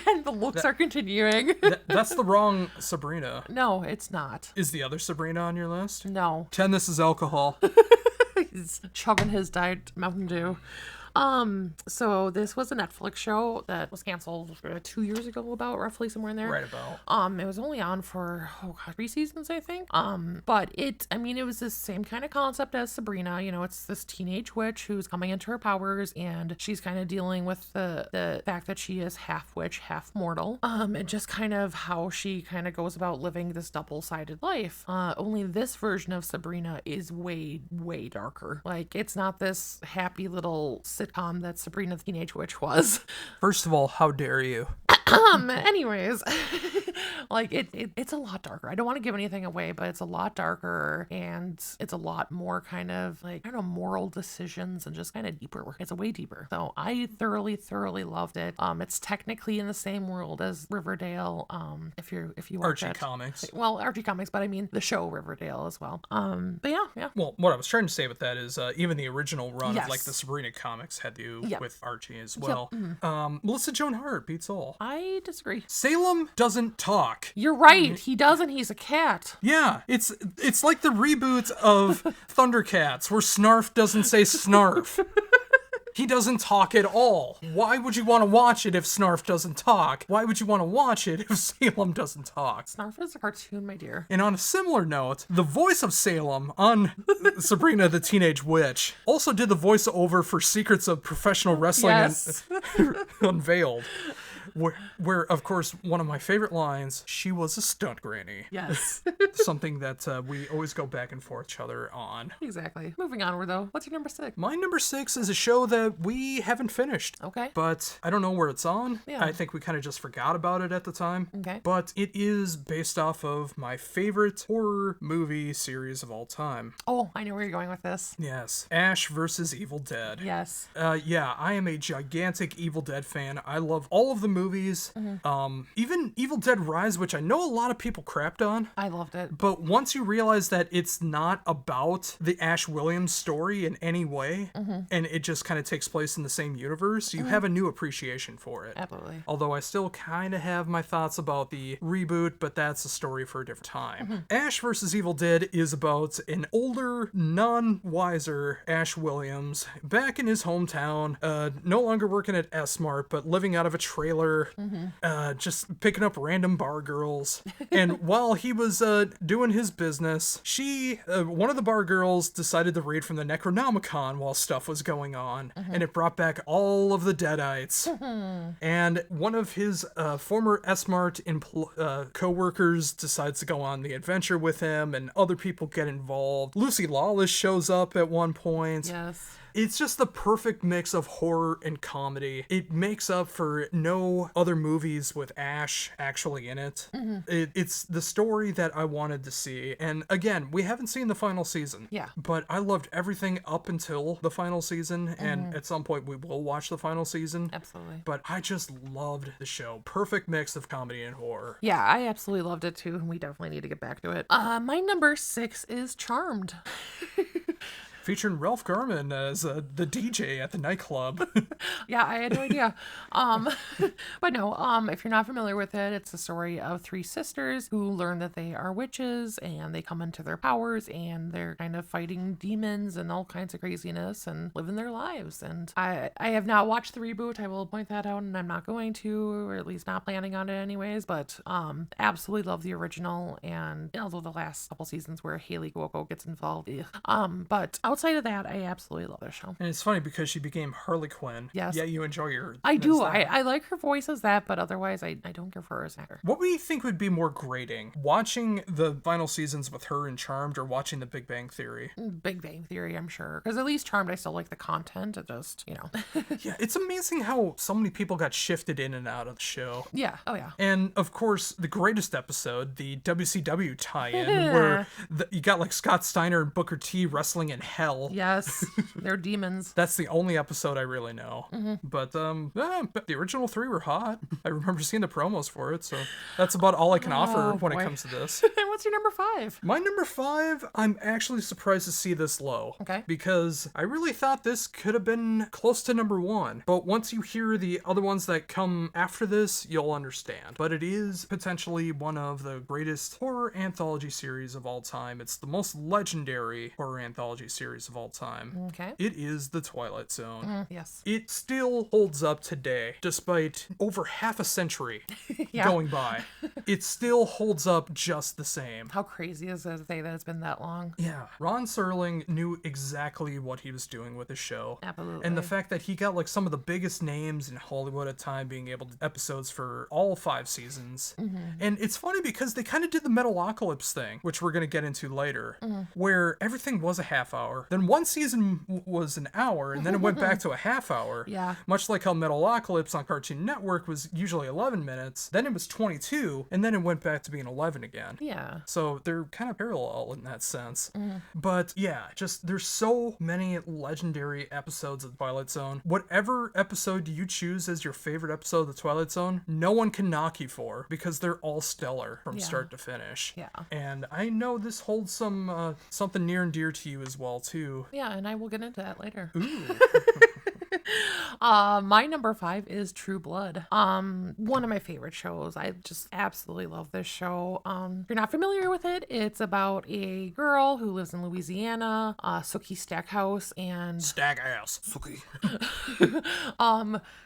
And the looks are continuing. That's the wrong Sabrina. No, it's not. Is the other Sabrina on your list? No. 10, this is alcohol. He's chugging his Diet Mountain Dew. So this was a Netflix show that was canceled 2 years ago, about roughly somewhere in there. Right about. It was only on for 3 seasons, I think. But it was the same kind of concept as Sabrina. You know, it's this teenage witch who's coming into her powers, and she's kind of dealing with the fact that she is half witch, half mortal. And just kind of how she kind of goes about living this double-sided life. Only this version of Sabrina is way, way darker. Like, it's not this happy little sitcom that Sabrina the Teenage Witch was. First of all, how dare you? Anyways, like it's a lot darker. I don't want to give anything away, but it's a lot darker, and it's a lot more kind of like, I don't know, moral decisions and just kind of deeper. It's a way deeper. So I thoroughly loved it. It's technically in the same world as Riverdale. If you watch Archie Comics. Well, Archie Comics, but I mean the show Riverdale as well. But yeah. Well, what I was trying to say with that is even the original run Yes. of like the Sabrina comics had you with Archie as Yep. well. Melissa Joan Hart beats all. I disagree. Salem doesn't talk. You're right. He doesn't. He's a cat. Yeah, it's like the reboot of Thundercats where Snarf doesn't say snarf. He doesn't talk at all. Why would you want to watch it if Snarf doesn't talk? Why would you want to watch it if Salem doesn't talk? Snarf is a cartoon, my dear. And on a similar note, the voice of Salem on Sabrina the Teenage Witch also did the voiceover for Secrets of Professional Wrestling Yes. Unveiled. Where, of course, one of my favorite lines, she was a stunt granny. Yes. Something that we always go back and forth each other on. Exactly. Moving onward, though. What's your number 6? My number 6 is a show that we haven't finished. Okay. But I don't know where it's on. Yeah. I think we kind of just forgot about it at the time. Okay. But it is based off of my favorite horror movie series of all time. Oh, I know where you're going with this. Yes. Ash versus Evil Dead. Yes. Yeah, I am a gigantic Evil Dead fan. I love all of the movies. Even Evil Dead Rise, which I know a lot of people crapped on. I loved it. But once you realize that it's not about the Ash Williams story in any way, and it just kind of takes place in the same universe, you have a new appreciation for it. Absolutely. Although I still kind of have my thoughts about the reboot, but that's a story for a different time. Ash vs. Evil Dead is about an older, non-wiser Ash Williams back in his hometown, no longer working at S-Mart, but living out of a trailer, just picking up random bar girls. And while he was doing his business, one of the bar girls decided to raid from the Necronomicon while stuff was going on, and it brought back all of the Deadites. And one of his former S-Mart co-workers decides to go on the adventure with him, and other people get involved. Lucy Lawless shows up at one point. Yes. It's just the perfect mix of horror and comedy. It makes up for no other movies with Ash actually in it. It's the story that I wanted to see. And again, we haven't seen the final season. Yeah. But I loved everything up until the final season. And at some point we will watch the final season. Absolutely. But I just loved the show. Perfect mix of comedy and horror. Yeah, I absolutely loved it too, and we definitely need to get back to it. My number 6 is Charmed. Featuring Ralph Garman as the DJ at the nightclub. Yeah, I had no idea. But no, if you're not familiar with it, it's the story of 3 sisters who learn that they are witches and they come into their powers and they're kind of fighting demons and all kinds of craziness and living their lives. And I have not watched the reboot. I will point that out, and I'm not going to, or at least not planning on it anyways, but absolutely love the original, and although the last couple seasons where Haley Cuoco gets involved. But outside of that, I absolutely love their show. And it's funny because she became Harley Quinn. Yes. Yeah, you enjoy her. I do. as that. I like her voice as that, but otherwise I don't give her as an actor. What do you think would be more grating? Watching the final seasons with her in Charmed or watching The Big Bang Theory? Big Bang Theory, I'm sure. Because at least Charmed, I still like the content. It just, Yeah, it's amazing how so many people got shifted in and out of the show. Yeah. Oh, yeah. And of course, the greatest episode, the WCW tie-in, where you got like Scott Steiner and Booker T wrestling in hell. Yes. They're demons. That's the only episode I really know. But the original 3 were hot. I remember seeing the promos for it, so that's about all I can offer when boy. it comes to this. And what's your number 5? My number 5, I'm actually surprised to see this low. Okay. Because I really thought this could have been close to number 1. But once you hear the other ones that come after this, you'll understand. But it is potentially one of the greatest horror anthology series of all time. It's the most legendary horror anthology series of all time. Okay. It is The Twilight Zone. Yes. It still holds up today, despite over half a century Yeah. going by. It still holds up just the same. How crazy is it to say that it's been that long? Yeah. Ron Serling knew exactly what he was doing with the show. Absolutely. And the fact that he got like some of the biggest names in Hollywood at the time being able to episodes for all 5 seasons. And it's funny because they kind of did the Metalocalypse thing, which we're going to get into later, where everything was a half hour. Then one season was an hour, and then it went back to a half hour. Yeah. Much like how Metalocalypse on Cartoon Network was usually 11 minutes, then it was 22, and then it went back to being 11 again. Yeah. So they're kind of parallel in that sense. But yeah, just there's so many legendary episodes of Twilight Zone. Whatever episode you choose as your favorite episode of the Twilight Zone, no one can knock you for, because they're all stellar from Yeah. start to finish. Yeah. And I know this holds some something near and dear to you as well too. Yeah, and I will get into that later. Ooh. My number 5 is True Blood. One of my favorite shows. I just absolutely love this show. If you're not familiar with it, it's about a girl who lives in Louisiana, Sookie Stackhouse, and Stag-ass. Suki.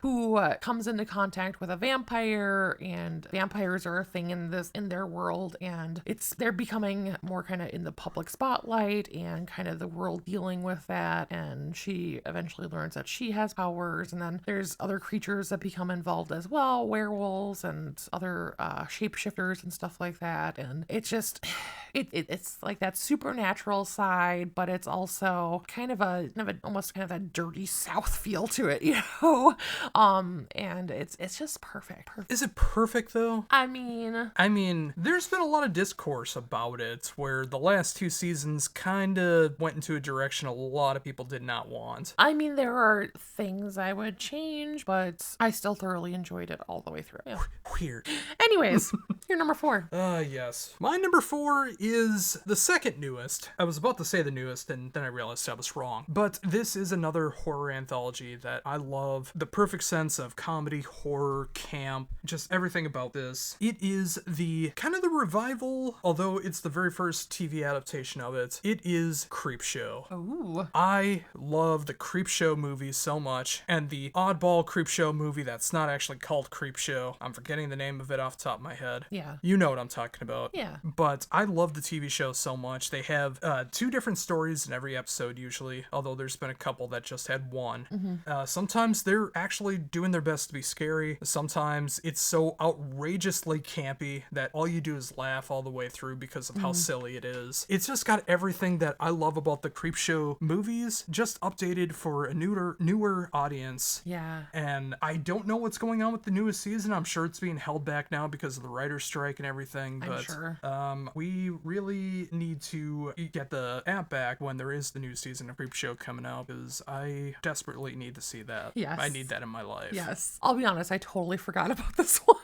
who comes into contact with a vampire, and vampires are a thing in their world, and they're becoming more kind of in the public spotlight and kind of the world dealing with that, and she eventually learns that she has powers, and then there's other creatures that become involved as well, werewolves and other shapeshifters and stuff like that, and it's just it's like that supernatural side, but it's also kind of almost kind of a dirty South feel to it, you know. And it's just perfect. Is it perfect though? I mean, there's been a lot of discourse about it where the last 2 seasons kind of went into a direction a lot of people did not want. I mean, there are things I would change, but I still thoroughly enjoyed it all the way through. Yeah. Weird. Anyways, your number 4. Yes. My number 4 is the second newest. I was about to say the newest, and then I realized I was wrong. But this is another horror anthology that I love. The perfect sense of comedy, horror, camp, just everything about this. It is the kind of the revival, although it's the very first TV adaptation of it. It is Creepshow. Ooh. I love the Creepshow movies so much, and the oddball Creepshow movie that's not actually called Creepshow. I'm forgetting the name of it off the top of my head. Yeah. You know what I'm talking about. Yeah. But I love the TV show so much. They have 2 different stories in every episode usually, although there's been a couple that just had one. Sometimes they're actually doing their best to be scary. Sometimes it's so outrageously campy that all you do is laugh all the way through because of how silly it is. It's just got everything that I love about the Creepshow movies, just updated for a newer audience. Yeah. And I don't know what's going on with the newest season. I'm sure it's being held back now because of the writer's strike and everything. But I'm sure. we really need to get the app back when there is the new season of Creepshow coming out, because I desperately need to see that. Yes. I need that in my life. Yes. I'll be honest, I totally forgot about this one.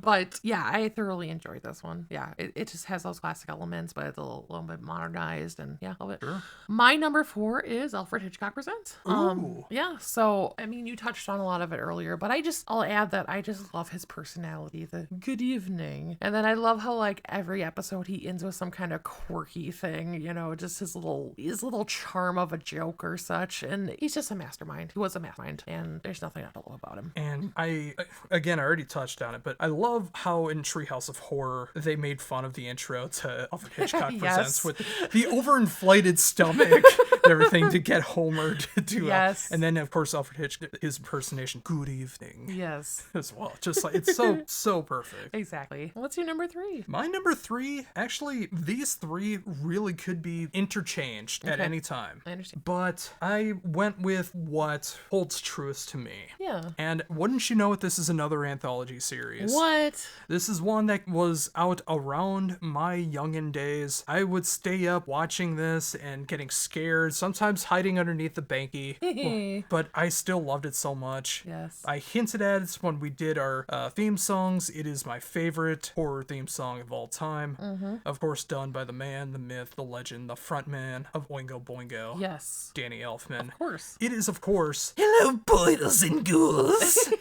But yeah, I thoroughly enjoyed this one. Yeah, it just has those classic elements, but it's a little bit modernized, and yeah, love it. Sure. My number 4 is Alfred Hitchcock Presents. Ooh. Yeah, so I mean, you touched on a lot of it earlier, but I'll add that I just love his personality, the good evening, and then I love how like every episode he ends with some kind of quirky thing, you know, just his little charm of a joke or such, and he's just a mastermind. He was a mastermind, and there's nothing not to love about him. And I already touched on it, but I love how in Treehouse of Horror they made fun of the intro to Alfred Hitchcock Presents with the overinflated stomach and everything to get Homer to do. Yes. And then of course Alfred Hitchcock, his impersonation, good evening. Yes. As well. Just like it's so perfect. Exactly. What's your number 3? My number 3, actually, these 3 really could be interchanged at any time. I understand. But I went with what holds truest to me. Yeah. And wouldn't you know it, this is another anthology series. What? This is one that was out around my youngin' days. I would stay up watching this and getting scared, sometimes hiding underneath the banky. But I still loved it so much. Yes. I hinted at it when we did our theme songs. It is my favorite horror theme song of all time. Of course, done by the man, the myth, the legend, the frontman of Oingo Boingo. Yes. Danny Elfman. Of course. It is, of course, hello, boys and ghouls.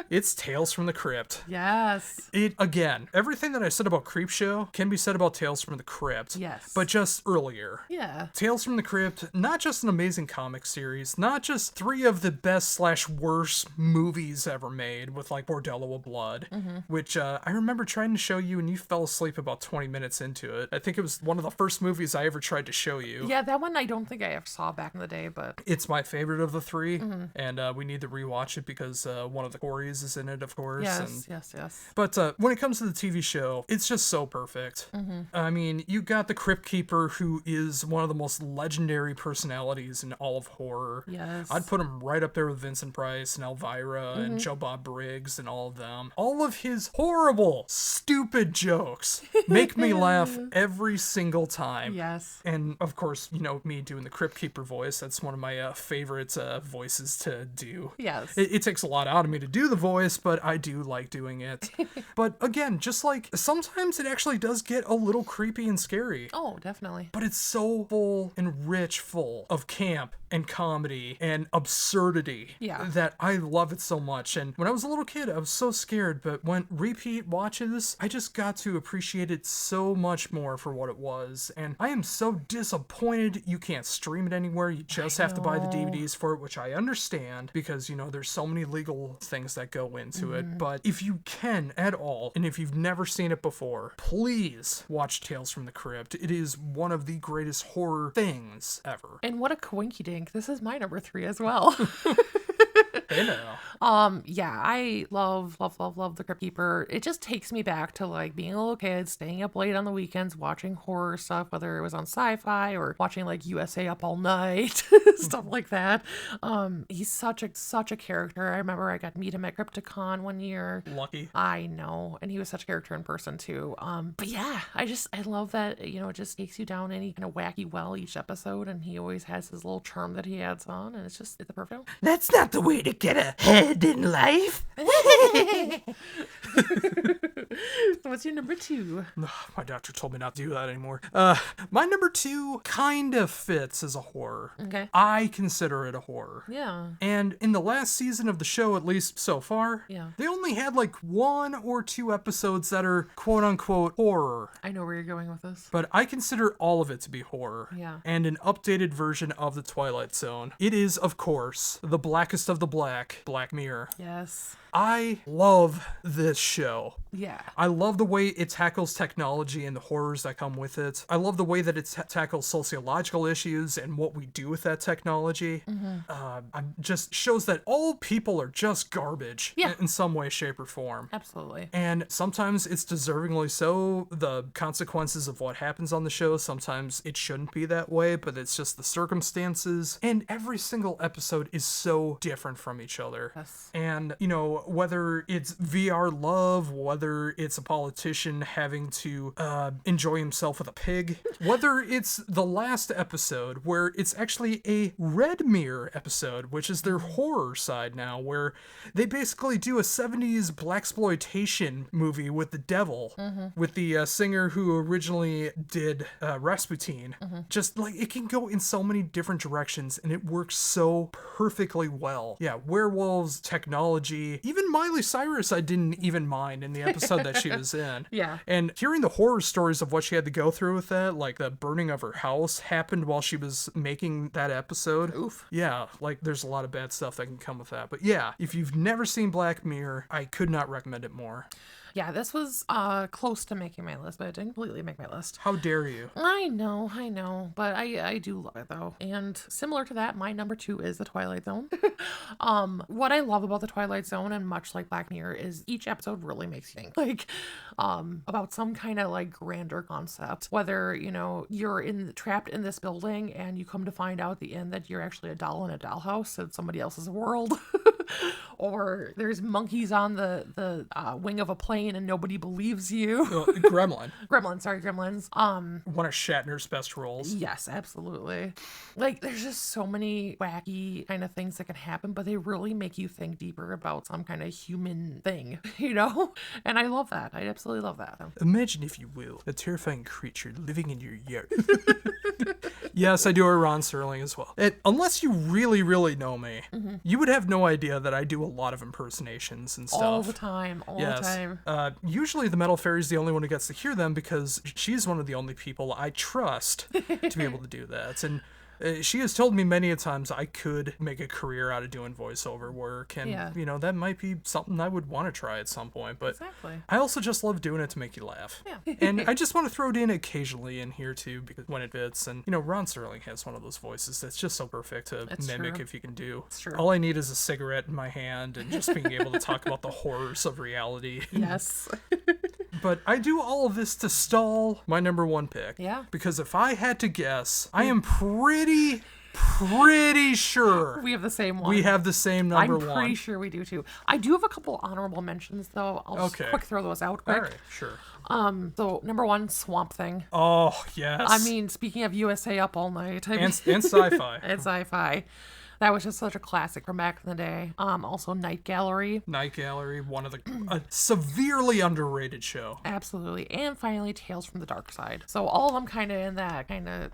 It's Tales from the Crypt. Yes. Again, everything that I said about Creepshow can be said about Tales from the Crypt. Yes. But just earlier. Yeah. Tales from the Crypt, not just an amazing comic series, not just 3 of the best/worst movies ever made with like Bordello of Blood, which I remember trying to show you and you fell asleep about 20 minutes into it. I think it was one of the first movies I ever tried to show you. Yeah, that one I don't think I ever saw back in the day, but It's my favorite of the 3, and we need to rewatch it because one of the Corys is in it, of course. Yes. But when it comes to the TV show, it's just so perfect. I mean, you got the Crypt Keeper, who is one of the most legendary personalities in all of horror. Yes. I'd put him right up there with Vincent Price and Elvira and Joe Bob Briggs and all of them. All of his horrible, stupid jokes make me laugh every single time. Yes. And of course, you know, me doing the Crypt Keeper voice, that's one of my favorite voices to do. Yes. It takes a lot out of me to do the voice, but I do like doing it. But again, just like sometimes it actually does get a little creepy and scary. Oh, definitely. But it's so full and rich full of camp and comedy and absurdity that I love it so much. And when I was a little kid, I was so scared, but when repeat watches, I just got to appreciate it so much more for what it was. And I am so disappointed you can't stream it anywhere. You just have to buy the DVDs for it, which I understand because, you know, there's so many legal things that go into it. But if you can at all, and if you've never seen it before, please watch Tales from the Crypt. It is one of the greatest horror things ever. And what a coinky dink. This is my number 3 as well. Hey now. Yeah, I love The Crypt Keeper. It just takes me back to like being a little kid, staying up late on the weekends, watching horror stuff, whether it was on Sci-Fi or watching like USA Up All Night, stuff like that. He's such a character. I remember I got to meet him at Crypticon one year. Lucky. I know, and he was such a character in person too. But yeah, I love that, you know, it just takes you down any kind of wacky well each episode, and he always has his little charm that he adds on, and it's the perfect. That's not the way to get ahead in life. What's your number 2? My doctor told me not to do that anymore. My number 2 kind of fits as a horror. Okay. I consider it a horror. Yeah. And in the last season of the show, at least so far, they only had like 1 or 2 episodes that are quote unquote horror. I know where you're going with this. But I consider all of it to be horror. Yeah. And an updated version of The Twilight Zone. It is, of course, the blackest of the black, Black Mirror. Yes. I love this show. Yeah. I love the way it tackles technology and the horrors that come with it. I love the way that it tackles sociological issues and what we do with that technology. Just shows that all people are just garbage in some way, shape, or form. Absolutely. And sometimes it's deservingly so, the consequences of what happens on the show. Sometimes it shouldn't be that way, but it's just the circumstances. And every single episode is so different from each other. Yes. And, you know, whether it's VR love, whether it's a politician having to enjoy himself with a pig, whether it's the last episode where it's actually a Red Mirror episode, which is their horror side now, where they basically do a 70s blaxploitation movie with the devil, with the singer who originally did Rasputin. Just like, it can go in so many different directions and it works so perfectly well. Yeah, werewolves, technology, even Miley Cyrus I didn't even mind in the episode that she was in. Yeah. And hearing the horror stories of what she had to go through with that, like the burning of her house happened while she was making that episode. Oof. Yeah, like there's a lot of bad stuff that can come with that. But yeah, if you've never seen Black Mirror, I could not recommend it more. Yeah, this was close to making my list, but it didn't completely make my list. How dare you? I know, but I do love it though. And similar to that, my number 2 is The Twilight Zone. What I love about The Twilight Zone, and much like Black Mirror, is each episode really makes you think, like, about some kind of like grander concept. Whether, you know, you're trapped in this building and you come to find out at the end that you're actually a doll in a dollhouse in somebody else's world. Or there's monkeys on the wing of a plane and nobody believes you. Gremlins. One of Shatner's best roles. Yes, absolutely. Like, there's just so many wacky kind of things that can happen, but they really make you think deeper about some kind of human thing, you know? And I love that. I absolutely love that. Imagine, if you will, a terrifying creature living in your yard. Yes, I do a Ron Serling as well. Unless you really, really know me, you would have no idea that I do a lot of impersonations and stuff. All the time. Usually the Metal Fairy's the only one who gets to hear them because she's one of the only people I trust to be able to do that. And she has told me many a times I could make a career out of doing voiceover work, and you know, that might be something I would want to try at some point, but I also just love doing it to make you laugh. And I just want to throw it in occasionally in here too, because when it fits. And you know, Ron Serling has one of those voices that's just so perfect to mimic. If you can do. All I need is a cigarette in my hand and just being able to talk about the horrors of reality. Yes. But I do all of this to stall my number 1 pick. Yeah. Because if I had to guess, I am pretty sure we have the same one. We have the same number 1. I'm pretty sure we do too. I do have a couple honorable mentions though. I'll just quick throw those out quick. All right, sure. So number 1, Swamp Thing. Oh, yes. I mean, speaking of USA Up All Night. And sci-fi. And sci-fi. That was just such a classic from back in the day. Also Night Gallery. Night Gallery, one of the a severely underrated show. Absolutely. And finally Tales from the Dark Side. So all of them kind of in that kind of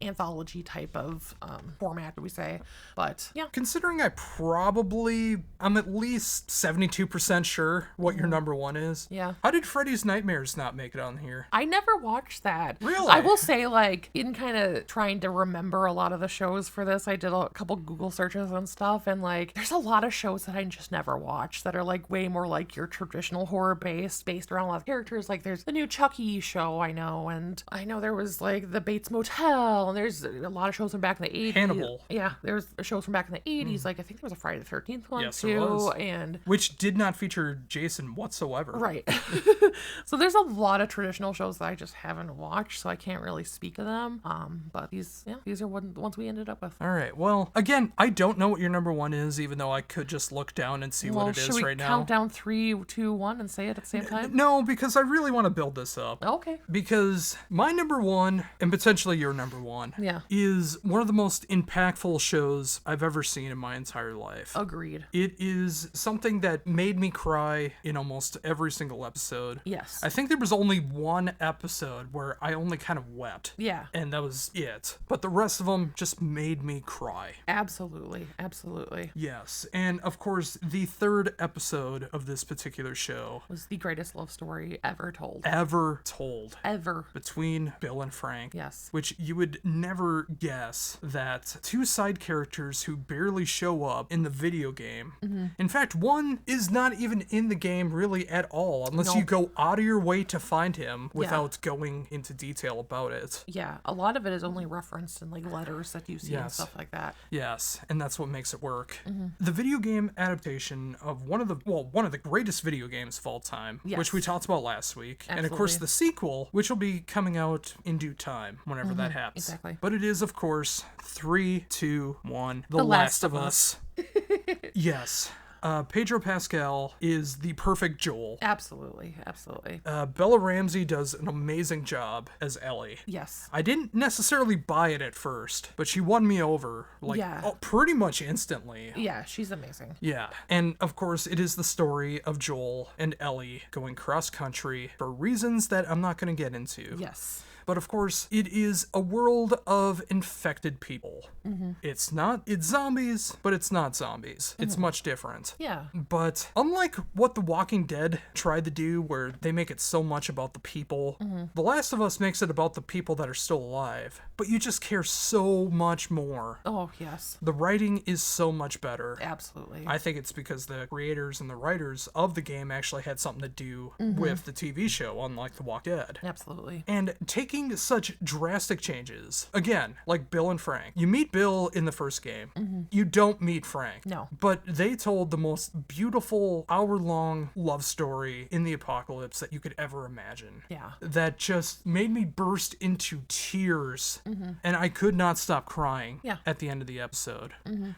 anthology type of format, do we say. But yeah. Considering I'm at least 72% sure what your number one is. Yeah. How did Freddy's Nightmares not make it on here? I never watched that. Really? I will say, like, in kind of trying to remember a lot of the shows for this, I did a couple Google searches and stuff, and, like, there's a lot of shows that I just never watched that are, like, way more like your traditional horror based around a lot of characters. Like, there's the new Chucky show, I know, and I know there was, like, the Bates Motel, and there's a lot of shows from back in the 80s. Hannibal. Yeah, there's shows from back in the 80s. Like, I think there was a Friday the 13th one, Yes, too. there was. And Which did not feature Jason whatsoever. right. So there's a lot of traditional shows that I just haven't watched, so I can't really speak of them. But these are the ones we ended up with. All right. Well, again, I don't know what your number one is, even though I could just look down and see what it should is we right now. count down 3, 2, 1 and say it at the same time? No, because I really want to build this up. Okay. Because my number one, and potentially your number one, Yeah. is one of the most impactful shows I've ever seen in my entire life. Agreed. It is something that made me cry in almost every single episode. Yes. I think there was only one episode where I only kind of wept. Yeah. And that was it. But the rest of them just made me cry. Absolutely. Absolutely. Yes. And of course, the third episode of this particular show Was the greatest love story ever told. ever told Ever. between Bill and Frank. Yes. Which you would never guess that two side characters who barely show up in the video game. Mm-hmm. In fact, one is not even in the game really at all, unless you Nope. go out of your way to find him without going into detail about it. Yeah. A lot of it is only referenced in like letters that you see and Yes. stuff like that. Yes, and that's what makes it work. Mm-hmm. The video game adaptation of one of the greatest video games of all time, Yes. which we talked about last week, and of course Absolutely. the sequel, which will be coming out in due time whenever that happens. exactly. But it is, of course, 3, 2, 1, The, The Last Last of of Us. Yes. Pedro Pascal is the perfect Joel. Absolutely. Absolutely. Bella Ramsey does an amazing job as Ellie. Yes. I didn't necessarily buy it at first, but she won me over, Yeah. pretty much instantly. Yeah. She's amazing. Yeah. And of course, it is the story of Joel and Ellie going cross country for reasons that I'm not going to get into. Yes. But of course, it is a world of infected people. It's zombies, but it's not zombies. It's much different. Yeah. But unlike what The Walking Dead tried to do, where they make it so much about the people, The Last of Us makes it about the people that are still alive. But you just care so much more. Oh, yes. The writing is so much better. Absolutely. I think it's because the creators and the writers of the game actually had something to do with the TV show, unlike The Walking Dead. Absolutely. And taking such drastic changes, again, like Bill and Frank. You meet Bill in the first game. You don't meet Frank. No. But they told the most beautiful hour-long love story in the apocalypse that you could ever imagine. Yeah. That just made me burst into tears. And I could not stop crying Yeah. at the end of the episode.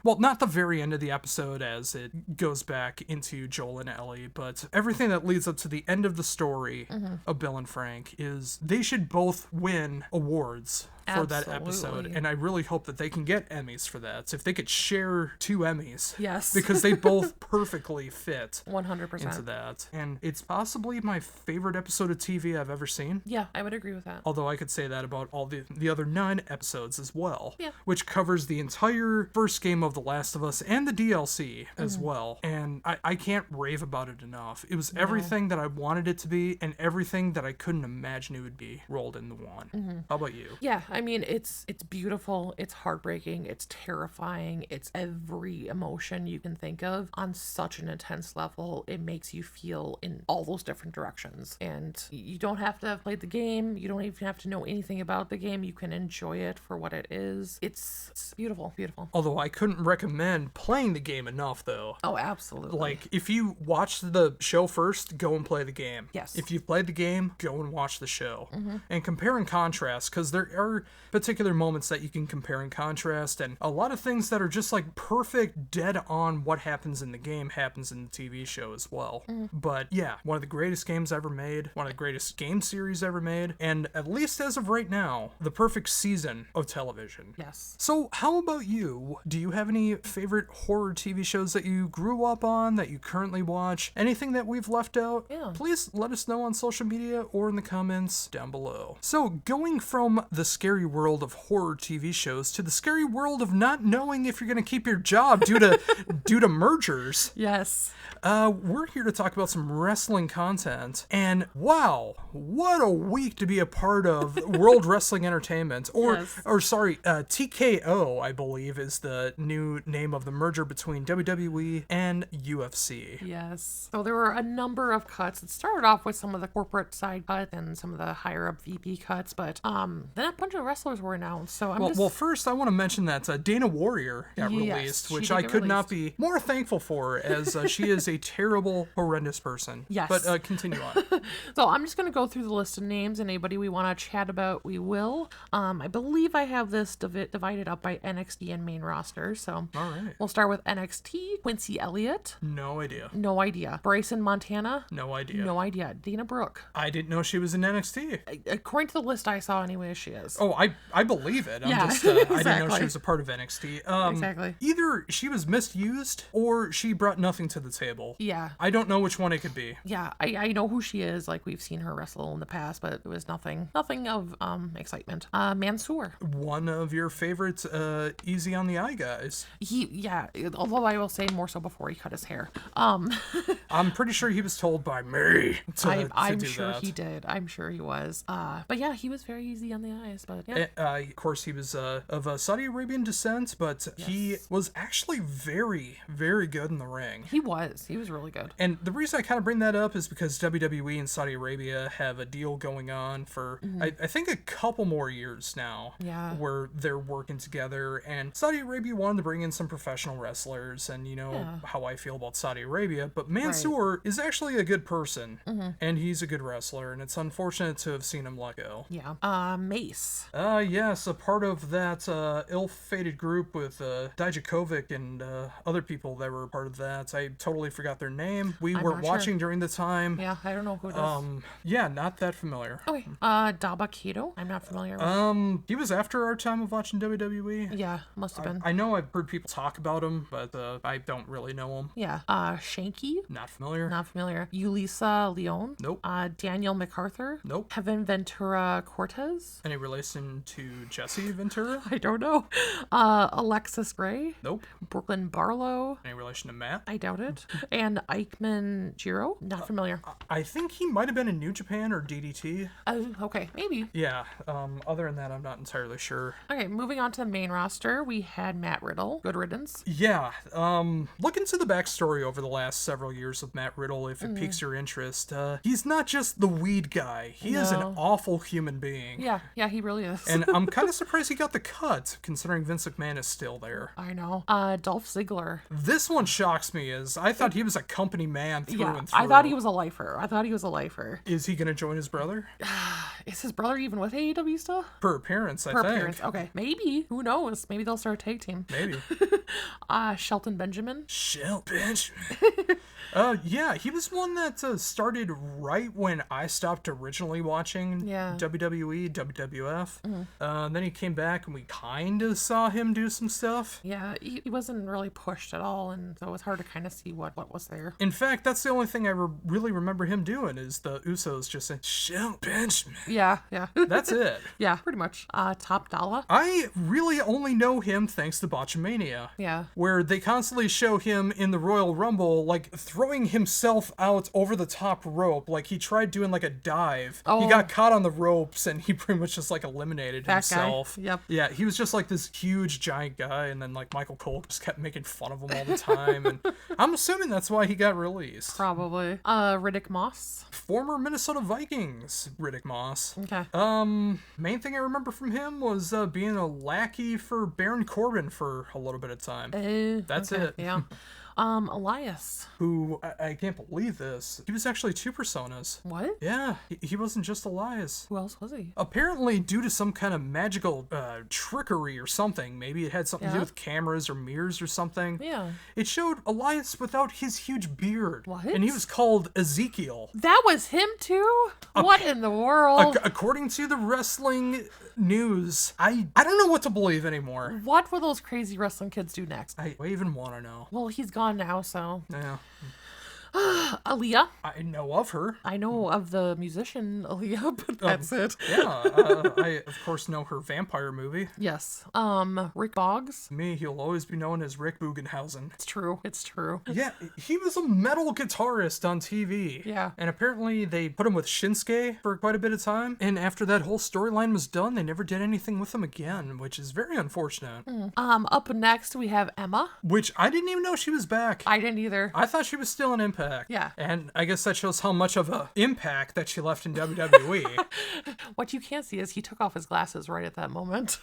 Well, not the very end of the episode as it goes back into Joel and Ellie, but everything that leads up to the end of the story of Bill and Frank is they should both win awards for that episode, Absolutely. and I really hope that they can get Emmys for that. If they could share 2 Emmys. Yes. Because they both perfectly fit 100%. into that. And it's possibly my favorite episode of TV I've ever seen. Yeah, I would agree with that. Although I could say that about all the other 9 episodes as well. Yeah. Which covers the entire first game of The Last of Us and the DLC as well. And I can't rave about it enough. It was everything that I wanted it to be and everything that I couldn't imagine it would be rolled into one. How about you? Yeah, I mean, it's beautiful, it's heartbreaking, it's terrifying, it's every emotion you can think of on such an intense level. It makes you feel in all those different directions. And you don't have to have played the game, you don't even have to know anything about the game, you can enjoy it for what it is. It's beautiful, beautiful. Although I couldn't recommend playing the game enough, though. Oh, absolutely. Like, if you watch the show first, go and play the game. Yes. If you've played the game, go and watch the show. And compare and contrast, because there are are particular moments that you can compare and contrast, and a lot of things that are just like perfect, dead on what happens in the game happens in the TV show as well. But yeah, one of the greatest games ever made, one of the greatest game series ever made, and at least as of right now, the perfect season of television. Yes. So how about you? Do you have any favorite horror TV shows that you grew up on, that you currently watch? Anything that we've left out? Yeah. Please let us know on social media or in the comments down below. So going from the scary world of horror TV shows to the scary world of not knowing if you're going to keep your job due to mergers. Yes. We're here to talk about some wrestling content, and wow, what a week to be a part of World Wrestling Entertainment, Yes. or sorry, TKO, I believe, is the new name of the merger between WWE and UFC. Yes. So there were a number of cuts. It started off with some of the corporate side cuts and some of the higher up VP cuts, but then a bunch of wrestlers were announced. So Well, first I want to mention that Dana Warrior got Yes, released, she which did I get could not released. be more thankful for, as she is a terrible, horrendous person. Yes. But continue on. So I'm just going to go through the list of names, and anybody we want to chat about, we will. I believe I have this divided up by NXT and main roster. So All right. we'll start with NXT. Quincy Elliott. No idea. No idea. Bryson Montana. No idea. No idea. Dana Brooke. I didn't know she was in NXT. According to the list I saw anyway, she is. Oh, I believe it. Yeah, I didn't know exactly. she was a part of NXT. Exactly. Either she was misused or she brought nothing to the table. Yeah. I don't know which one it could be. Yeah, I know who she is. Like, we've seen her wrestle in the past, but it was nothing of excitement. Mansoor. One of your favorites, easy on the eye guys. Although I will say more so before he cut his hair. I'm pretty sure he was told by me to I'm do sure that. he did. I'm sure he was. But yeah, he was very easy on the eyes. But yeah, Of course, he was of Saudi Arabian descent, but he was actually very, very good in the ring. he was. He was really good. And the reason I kind of bring that up is because WWE and Saudi Arabia have a deal going on for, I think, a couple more years now. Yeah. Where they're working together. And Saudi Arabia wanted to bring in some professional wrestlers, and you know how I feel about Saudi Arabia. But Mansoor is actually a good person, and he's a good wrestler, and it's unfortunate to have seen him let go. Yeah. Mace. Yes, a part of that ill-fated group with Dijakovic and other people that were a part of that. I totally forgot their name. We were not watching during the time. Yeah, I don't know who it is. Yeah, not that familiar. Okay. Daba Kato. I'm not familiar with. He was after our time of watching WWE. Yeah, must have been. I know I've heard people talk about him, but I don't really know him. Yeah. Shanky. Not familiar. Not familiar. Ulisa Leon. Nope. Daniel MacArthur. Nope. Kevin Ventura Cortez. Any relation to Jesse Ventura? I don't know. Alexis Gray. Nope. Brooklyn Barlow. Any relation to Matt? I doubt it. And Eichmann Jiro. Not familiar. I think he might have been in New Japan or DDT. Okay, maybe. Yeah. Other than that, I'm not entirely sure. Okay, moving on to the main roster, we had Matt Riddle. Good riddance. Yeah. Look into the backstory over the last several years with Matt Riddle if it piques your interest. He's not just the weed guy. He is an No. awful human being. Yeah, he really is. And I'm kind of surprised he got the cut, considering Vince McMahon is still there. I know. Dolph Ziggler. This one shocks me, as I thought he was a company man through Yeah, and through. I thought he was a lifer. Is he going to join his brother? Is his brother even with AEW still? Per appearance, I Per think. appearance. Okay, maybe. Who knows? Maybe they'll start a tag team. Maybe. Shelton Benjamin. Shell Benjamin. Yeah, he was one that started right when I stopped originally watching WWE, WWF. Then he came back and we kind of saw him do some stuff. Yeah, he wasn't really pushed at all, and so it was hard to kind of see what was there. In fact, that's the only thing I really remember him doing is the Usos just saying, Shell Benjamin. Yeah. That's it. Yeah, pretty much. Top Dollar. I really only know him thanks to Botchamania. Yeah. Where they constantly show him in the Royal Rumble, like, throwing himself out over the top rope. Like, he tried doing, like, a dive. He got caught on the ropes, and he pretty much just, like, eliminated That himself. guy. Yep. Yeah, he was just, like, this huge, giant guy, and then, like, Michael Cole just kept making fun of him all the time, and I'm assuming that's why he got released. Probably. Riddick Moss. Former Minnesota Vikings, Riddick Moss. Okay. Main thing I remember from him was being a lackey for Baron Corbin for a little bit of time. That's Okay, it. Yeah. Elias. Who, I can't believe this. He was actually 2 personas. What? Yeah, he wasn't just Elias. Who else was he? Apparently, due to some kind of magical trickery or something, maybe it had something to do with cameras or mirrors or something. Yeah. It showed Elias without his huge beard. What? And he was called Ezekiel. That was him too? What in the world? According to the wrestling news, I don't know what to believe anymore. What will those crazy wrestling kids do next? I even want to know. Well, he's gone now, so. Yeah. Aaliyah. I know of her. I know of the musician Aaliyah, but that's it. Yeah, I of course know her vampire movie. Yes. Rick Boggs. To me, he'll always be known as Rick Bugenhausen. It's true. It's true. Yeah, he was a metal guitarist on TV. Yeah. And apparently they put him with Shinsuke for quite a bit of time. And after that whole storyline was done, they never did anything with him again, which is very unfortunate. Up next we have Emma. Which I didn't even know she was back. I didn't either. I thought she was still in Impact. Yeah. And I guess that shows how much of a impact that she left in WWE. What you can't see is he took off his glasses right at that moment.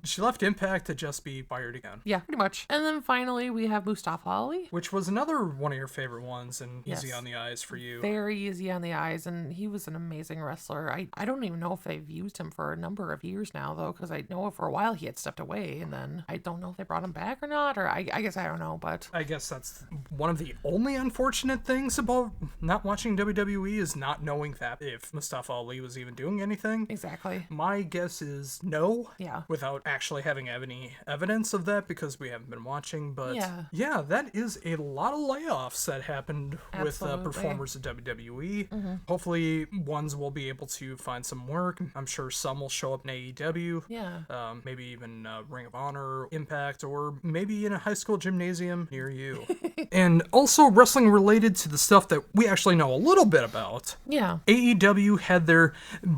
She left Impact to just be fired again. Yeah, pretty much. And then finally we have Mustafa Ali. Which was another one of your favorite ones and easy Yes. on the eyes for you. Very easy on the eyes, and he was an amazing wrestler. I don't even know if they've used him for a number of years now, though, because I know for a while he had stepped away, and then I don't know if they brought him back or not, or I guess I don't know, but... I guess that's one of the only unfortunate things about not watching WWE is not knowing that if Mustafa Ali was even doing anything. Exactly. My guess is no. Yeah. Without actually having any evidence of that because we haven't been watching. But yeah, that is a lot of layoffs that happened with performers at WWE. Hopefully ones will be able to find some work. I'm sure some will show up in AEW. Yeah. Maybe even Ring of Honor, Impact, or maybe in a high school gymnasium near you. And also wrestling related to the stuff that we actually know a little bit about. Yeah. AEW had their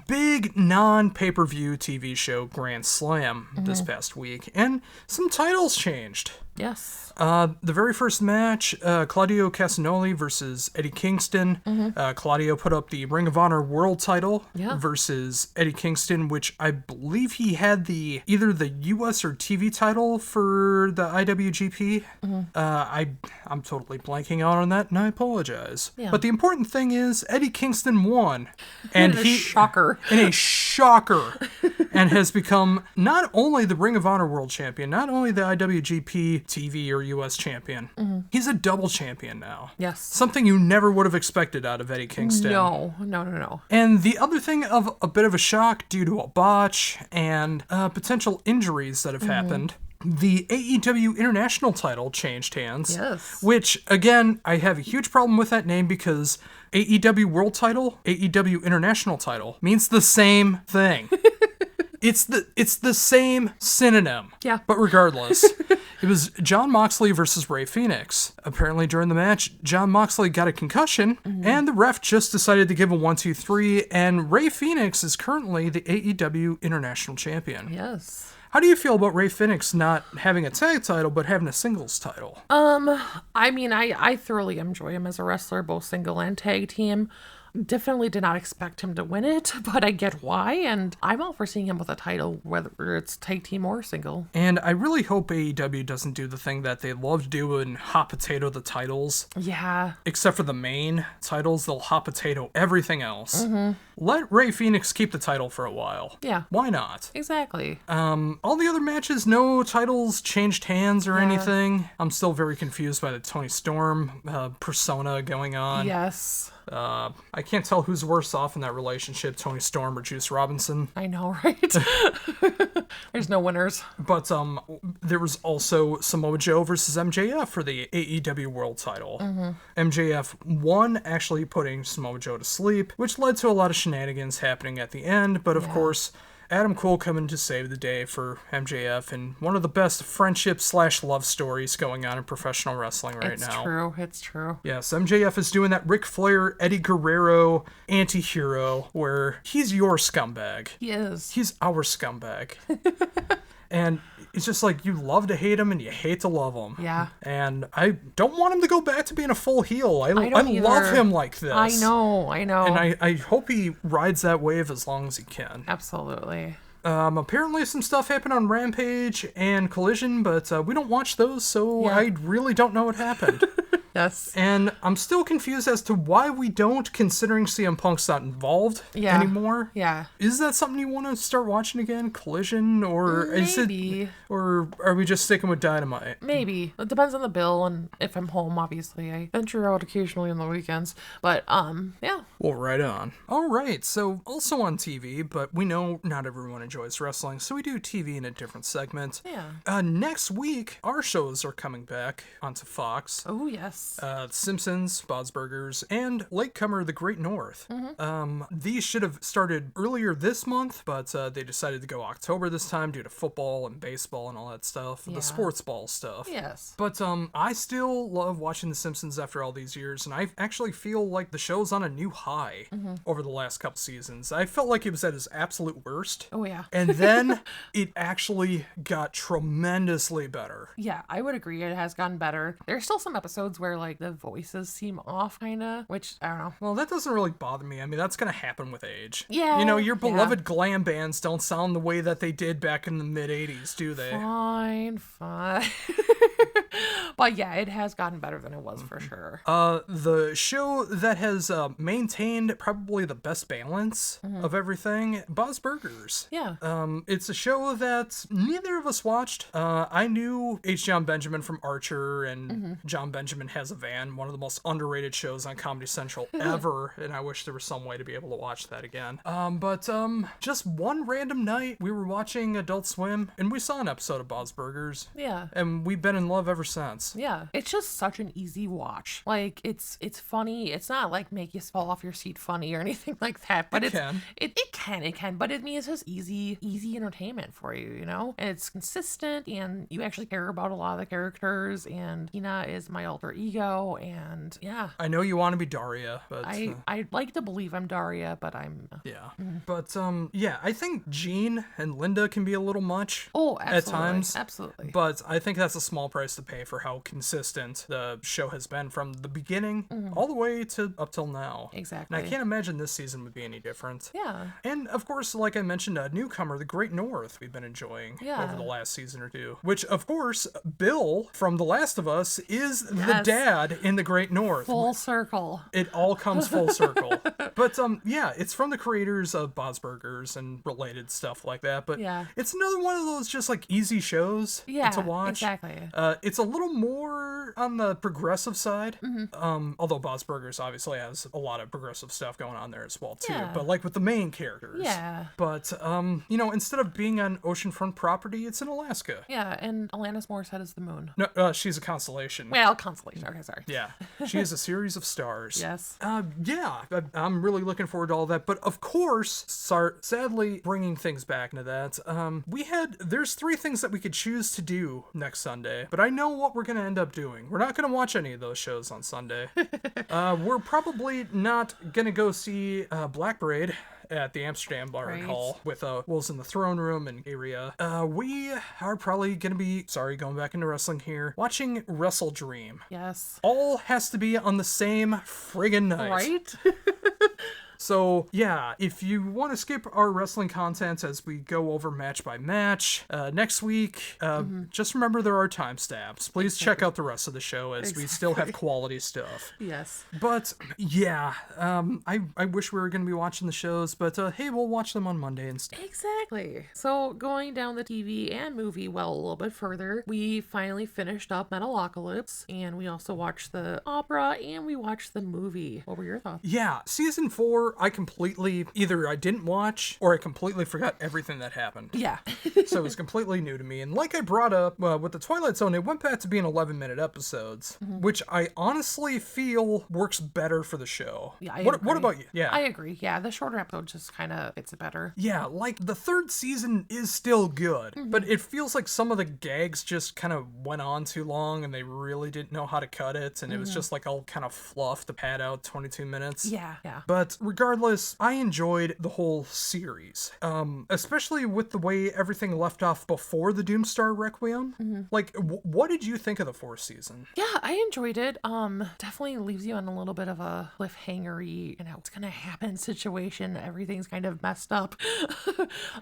big non-pay-per-view TV show Grand Slam this past week, and some titles changed. Yes. The very first match, Claudio Castagnoli versus Eddie Kingston. Claudio put up the Ring of Honor World title versus Eddie Kingston, which I believe he had either the US or TV title for the IWGP. I'm totally blanking out on that, and I apologize. Yeah. But the important thing is Eddie Kingston won, and shocker. In a shocker, and has become not only the Ring of Honor World Champion, not only the IWGP TV or US champion. He's a double champion now. Yes. Something you never would have expected out of Eddie Kingston. No. And the other thing of a bit of a shock due to a botch and potential injuries that have happened, the AEW International title changed hands. Yes. Which, again, I have a huge problem with that name because AEW World title, AEW International title means the same thing. It's the same synonym. Yeah. But regardless, it was Jon Moxley versus Rey Fenix. Apparently during the match, Jon Moxley got a concussion, and the ref just decided to give a 1-2-3, and Rey Fenix is currently the AEW International Champion. Yes. How do you feel about Rey Fenix not having a tag title, but having a singles title? I mean, I thoroughly enjoy him as a wrestler, both single and tag team. Definitely did not expect him to win it, but I get why, and I'm all for seeing him with a title, whether it's tag team or single. And I really hope AEW doesn't do the thing that they love to do and hot potato the titles. Yeah. Except for the main titles, they'll hot potato everything else. Let Rey Fenix keep the title for a while. Yeah. Why not? Exactly. All the other matches, no titles changed hands or anything. I'm still very confused by the Tony Storm persona going on. Yes. I can't tell who's worse off in that relationship, Tony Storm or Juice Robinson. I know, right? There's no winners. But there was also Samoa Joe versus MJF for the AEW World title. MJF won, actually putting Samoa Joe to sleep, which led to a lot of shenanigans happening at the end. But of course, Adam Cole coming to save the day for MJF, and one of the best friendship/love stories going on in professional wrestling right now. It's true. Yes, MJF is doing that Ric Flair, Eddie Guerrero anti-hero where he's your scumbag. He is. He's our scumbag. And it's just like you love to hate him and you hate to love him. Yeah. And I don't want him to go back to being a full heel. I don't either. love him like this. I know. And I hope he rides that wave as long as he can. Absolutely. Apparently some stuff happened on Rampage and Collision, but we don't watch those, so Yeah. I really don't know what happened. Yes. And I'm still confused as to why we don't, considering CM Punk's not involved Yeah. anymore. Yeah. Is that something you want to start watching again? Collision? Or is it... Maybe. Or are we just sticking with Dynamite? Maybe. It depends on the bill and if I'm home, obviously. I venture out occasionally on the weekends. But, yeah. Well, right on. All right, so also on TV, but we know not everyone enjoys wrestling, so we do TV in a different segment. Yeah. Next week, our shows are coming back onto Fox. Oh, yes. Simpsons, Bob's Burgers, and Latecomer The Great North. Mm-hmm. These should have started earlier this month, but they decided to go October this time due to football and baseball and all that stuff, Yeah. the sports ball stuff. Yes. But I still love watching The Simpsons after all these years, and I actually feel like the show's on a new high over the last couple seasons. I felt like it was at its absolute worst. Oh, yeah. And then it actually got tremendously better. Yeah, I would agree. It has gotten better. There's still some episodes where, like, the voices seem off, kind of, which, I don't know. Well, that doesn't really bother me. I mean, that's going to happen with age. Yeah, You know, your yeah. beloved glam bands don't sound the way that they did back in the mid-'80s, do they? Fine. But yeah, it has gotten better than it was for sure. The show that has maintained probably the best balance of everything, Bob's Burgers. Yeah. It's a show that neither of us watched. I knew H. John Benjamin from Archer and John Benjamin Has a Van, one of the most underrated shows on Comedy Central ever, and I wish there was some way to be able to watch that again. But just one random night, we were watching Adult Swim, and we saw an episode of Bob's Burgers, Yeah. and we've been in love ever since. Yeah. It's just such an easy watch. Like, it's funny. It's not like make you fall off your seat funny or anything like that. But It can. It can. But it means it's just easy entertainment for you, you know? And it's consistent and you actually care about a lot of the characters, and Tina is my alter ego, and yeah. I know you want to be Daria, but I'd like to believe I'm Daria, but I'm yeah. But yeah, I think Gene and Linda can be a little much. Oh, absolutely. At times. Absolutely. But I think that's a small price to pay for how consistent the show has been from the beginning all the way to up till now. Exactly. And I can't imagine this season would be any different. Yeah. And of course, like I mentioned, a newcomer, The Great North, we've been enjoying Yeah. over the last season or two. Which, of course, Bill from The Last of Us is the Yes. dad in The Great North. Full circle. It all comes full circle. But yeah, it's from the creators of Bob's Burgers and related stuff like that. But Yeah. it's another one of those just like easy shows Yeah. to watch. Exactly. It's a little more on the progressive side. Although Bob's Burgers obviously has a lot of progressive stuff going on there as well too. Yeah. But like with the main characters. Yeah. But you know, instead of being on oceanfront property, it's in Alaska. Yeah, and Alanis Morissette is the moon. No, she's a constellation. Well, constellation. Okay, sorry. Yeah, she is a series of stars. Yes. Yeah, I'm really looking forward to all that. But of course, sadly, bringing things back into that, there's 3 things that we could choose to do next Sunday, but I know what we're going to end up doing. We're not going to watch any of those shows on Sunday. We're probably not going to go see Black Parade at the Amsterdam Bar and Right. Hall with Wolves in the Throne Room and area. We are probably going to be, going back into wrestling here, watching Wrestle Dream. Yes. All has to be on the same friggin' night. Right? So, yeah, if you want to skip our wrestling content as we go over match by match next week, just remember there are timestamps. Please check out the rest of the show as we still have quality stuff. Yes. But, yeah, I wish we were going to be watching the shows, but hey, we'll watch them on Monday instead. Exactly. So going down the TV and movie well a little bit further, we finally finished up Metalocalypse, and we also watched the opera, and we watched the movie. What were your thoughts? Yeah, season 4, I didn't watch or I completely forgot everything that happened. Yeah. So it was completely new to me. And like I brought up with the Twilight Zone, it went back to being 11-minute episodes, which I honestly feel works better for the show. Yeah, I What agree. about you? Yeah. I agree. Yeah, the shorter episode just kind of fits it better. Yeah, like the 3rd season is still good, but it feels like some of the gags just kind of went on too long and they really didn't know how to cut it. And it was just like all kind of fluff to pad out 22 minutes. Yeah. Yeah. But regardless, regardless, I enjoyed the whole series, especially with the way everything left off before the Doomstar Requiem. Like, what did you think of the fourth season? Yeah, I enjoyed it. Definitely leaves you on a little bit of a cliffhanger-y, what's gonna happen situation. Everything's kind of messed up.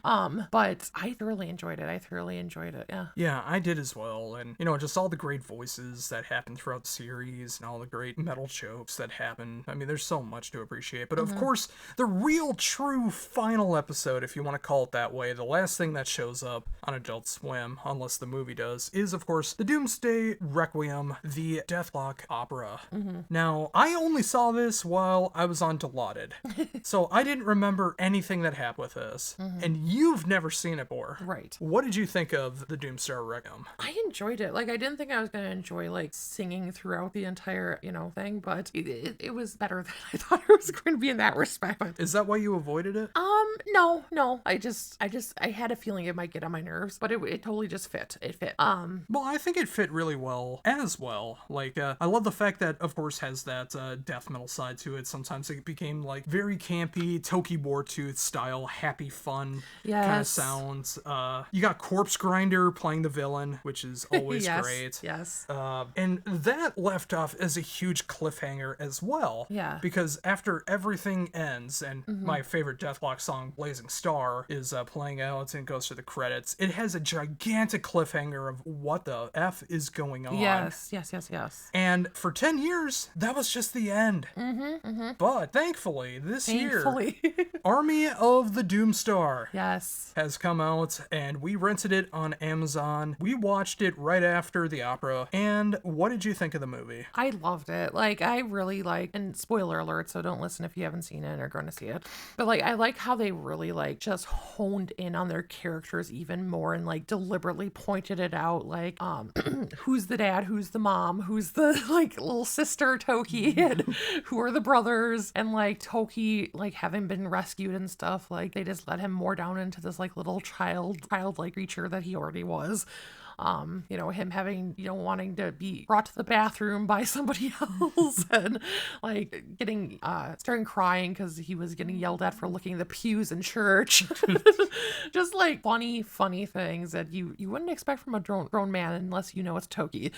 But I thoroughly enjoyed it. Yeah. Yeah, I did as well. And, just all the great voices that happened throughout the series and all the great metal jokes that happen. I mean, there's so much to appreciate. But of course, the real true final episode, if you want to call it that way, the last thing that shows up on Adult Swim, unless the movie does, is of course the Doomsday Requiem, the Deathlock opera. Now, I only saw this while I was on Dilaudid, so I didn't remember anything that happened with this. And you've never seen it before. Right. What did you think of the Doomstar Requiem? I enjoyed it. Like, I didn't think I was going to enjoy, like, singing throughout the entire, thing, but it was better than I thought it was going to be in that respect. But, Is that why you avoided it? no. I had a feeling it might get on my nerves, but it totally just fit. It fit. Well, I think it fit really well as well. Like, I love the fact that, of course, has that death metal side to it. Sometimes it became, like, very campy, Toki Wartooth style, happy, fun kind of sounds. You got Corpse Grinder playing the villain, which is always great. Yes. And that left off as a huge cliffhanger as well. Yeah. Because after everything ends, and my favorite Deathlock song, Blazing Star, is playing out and goes to the credits, it has a gigantic cliffhanger of what the F is going on. Yes. And for 10 years, that was just the end. But thankfully, this year, Army of the Doomstar has come out, and we rented it on Amazon. We watched it right after the opera. And what did you think of the movie? I loved it. Like, I really and spoiler alert, so don't listen if you haven't seen it or going to see it. But, like, I like how they really, like, just honed in on their characters even more and, like, deliberately pointed it out. Like, who's the dad, who's the mom, who's the, like, little sister, Toki, and who are the brothers. And, like, Toki, like, having been rescued and stuff, like, they just let him more down into this, like, little childlike creature that he already was. Him having, wanting to be brought to the bathroom by somebody else and like starting crying because he was getting yelled at for looking at the pews in church. Just like funny things that you wouldn't expect from a grown man unless you know it's Toki.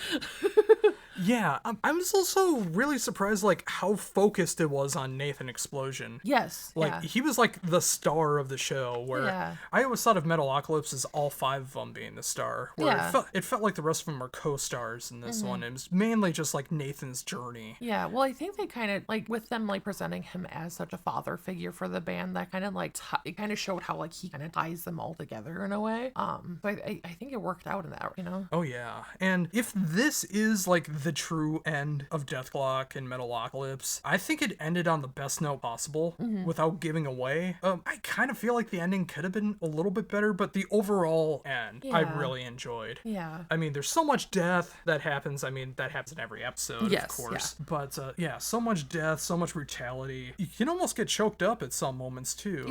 Yeah, I was also really surprised, like, how focused it was on Nathan Explosion. Yes. Like, he was, like, the star of the show, where I always thought of Metalocalypse as all 5 of them being the star. Where it felt like the rest of them are co-stars in this one. It was mainly just, like, Nathan's journey. Yeah, well, I think they kind of, like, with them, like, presenting him as such a father figure for the band, that kind of, like, it kind of showed how, like, he kind of ties them all together in a way. So I think it worked out in that, Oh, yeah. And if this is, like, the true end of Deathlock and Metalocalypse, I think it ended on the best note possible without giving away. I kind of feel like the ending could have been a little bit better, but the overall end I really enjoyed. Yeah. I mean, there's so much death that happens. I mean, that happens in every episode, of course. Yeah. But so much death, so much brutality. You can almost get choked up at some moments too.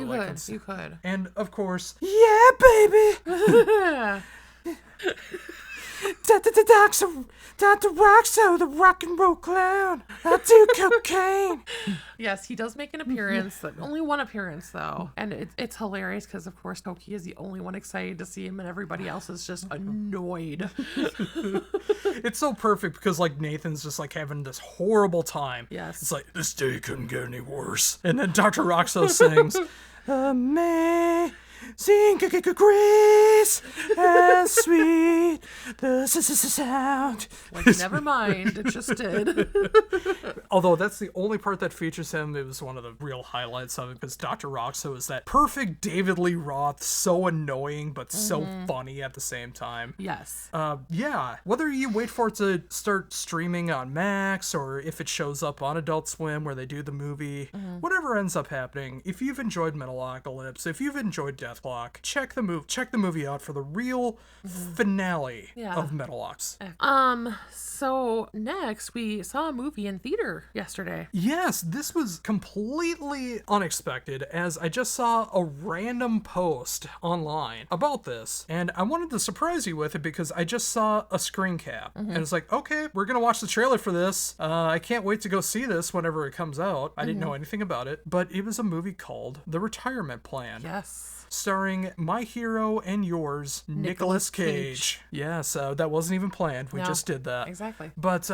You could. And of course, yeah, baby. Dr. Roxo, the rock and roll clown. I do cocaine. Yes, he does make an appearance. Only one appearance, though. And it's hilarious because, of course, Toki is the only one excited to see him and everybody else is just annoyed. It's so perfect because, like, Nathan's just, like, having this horrible time. Yes. It's like, this day couldn't get any worse. And then Dr. Roxo sings, Amazing grace and sweet the sound. Like, never mind, it just did. Although that's the only part that features him. It was one of the real highlights of it because Dr. Roxo is that perfect David Lee Roth, so annoying but so funny at the same time. Yes. Yeah, whether you wait for it to start streaming on Max or if it shows up on Adult Swim where they do the movie, whatever ends up happening, if you've enjoyed Metalocalypse, if you've enjoyed Death Clock. Check the movie out for the real finale of Metalocalypse. So next we saw a movie in theater yesterday. Yes, this was completely unexpected, as I just saw a random post online about this, and I wanted to surprise you with it because I just saw a screen cap, and it's like, okay, we're gonna watch the trailer for this. I can't wait to go see this whenever it comes out. I didn't know anything about it, but it was a movie called The Retirement Plan. Yes. Starring my hero and yours, Nicolas Cage. Yes, that wasn't even planned. We just did that. Exactly. But,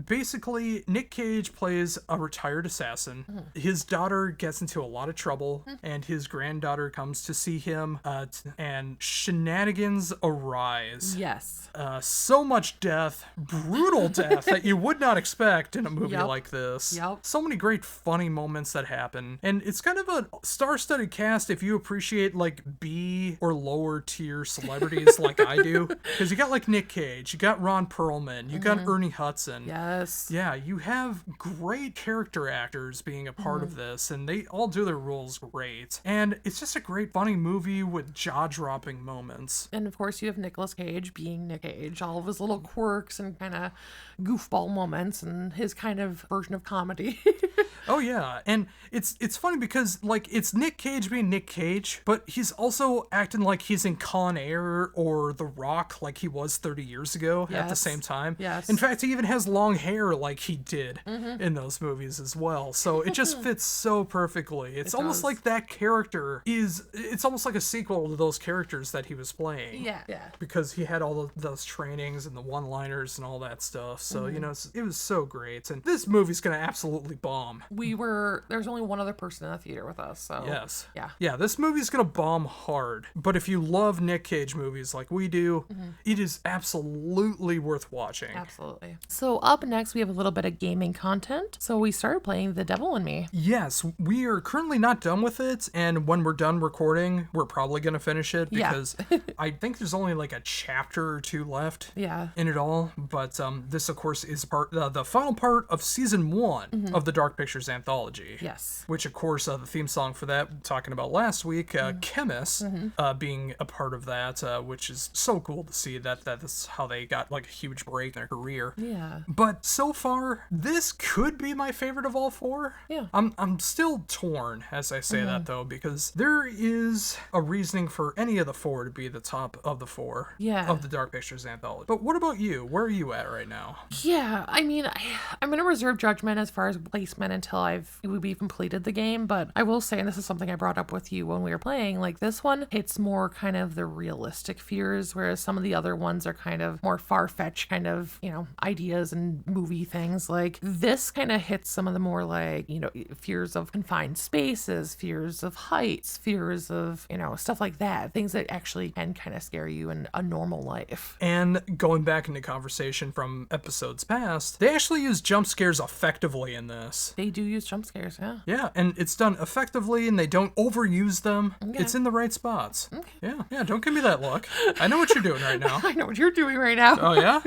basically, Nick Cage plays a retired assassin. His daughter gets into a lot of trouble, and his granddaughter comes to see him, and shenanigans arise. Yes. So much death, brutal death, that you would not expect in a movie like this. Yep. So many great funny moments that happen, and it's kind of a star-studded cast if you appreciate like B or lower tier celebrities like I do, because you got like Nick Cage, you got Ron Perlman, you got Ernie Hudson. Yes. Yeah, you have great character actors being a part of this, and they all do their roles great. And it's just a great funny movie with jaw-dropping moments. And of course you have Nicolas Cage being Nick Cage, all of his little quirks and kind of goofball moments and his kind of version of comedy. Oh yeah, and it's funny because like it's Nick Cage being Nick Cage, but he's also acting like he's in Con Air or The Rock like he was 30 years ago at the same time. Yes. In fact, he even has long hair like he did in those movies as well. So it just fits so perfectly. It's almost does. like that character it's almost like a sequel to those characters that he was playing. Yeah. Because he had all of those trainings and the one-liners and all that stuff. So, you know, it was so great. And this movie's going to absolutely bomb. There's only one other person in the theater with us, so. Yes. Yeah. Yeah, this movie's gonna bomb hard. But if you love Nick Cage movies like we do, it is absolutely worth watching. Absolutely. So up next, we have a little bit of gaming content. So we started playing The Devil in Me. Yes, we are currently not done with it, and when we're done recording, we're probably gonna finish it because I think there's only like a chapter or two left in it all. But this, of course, is the final part of season 1 of the Dark Pictures anthology. Yes. Which, of course, the theme song for that, talking about last week, Chemist, being a part of that, which is so cool to see that's how they got like a huge break in their career. Yeah. But so far, this could be my favorite of all 4. Yeah. I'm still torn as I say that though, because there is a reasoning for any of the 4 to be the top of the 4 of the Dark Pictures anthology. But what about you? Where are you at right now? Yeah, I mean, I'm going to reserve judgment as far as placement until we've completed the game, but I will say, and this is something I brought up with you when we were playing, like this one hits more kind of the realistic fears, whereas some of the other ones are kind of more far-fetched kind of, you know, ideas and movie things. Like this kind of hits some of the more like, you know, fears of confined spaces, fears of heights, fears of, you know, stuff like that, things that actually can kind of scare you in a normal life. And going back into conversation from episodes past, they actually use jump scares effectively in this. They do use jump scares, yeah. Yeah, and it's done effectively, and they don't overuse them. Okay. It's in the right spots. Okay. Yeah, don't give me that look. I know what you're doing right now. I know what you're doing right now. Oh, yeah?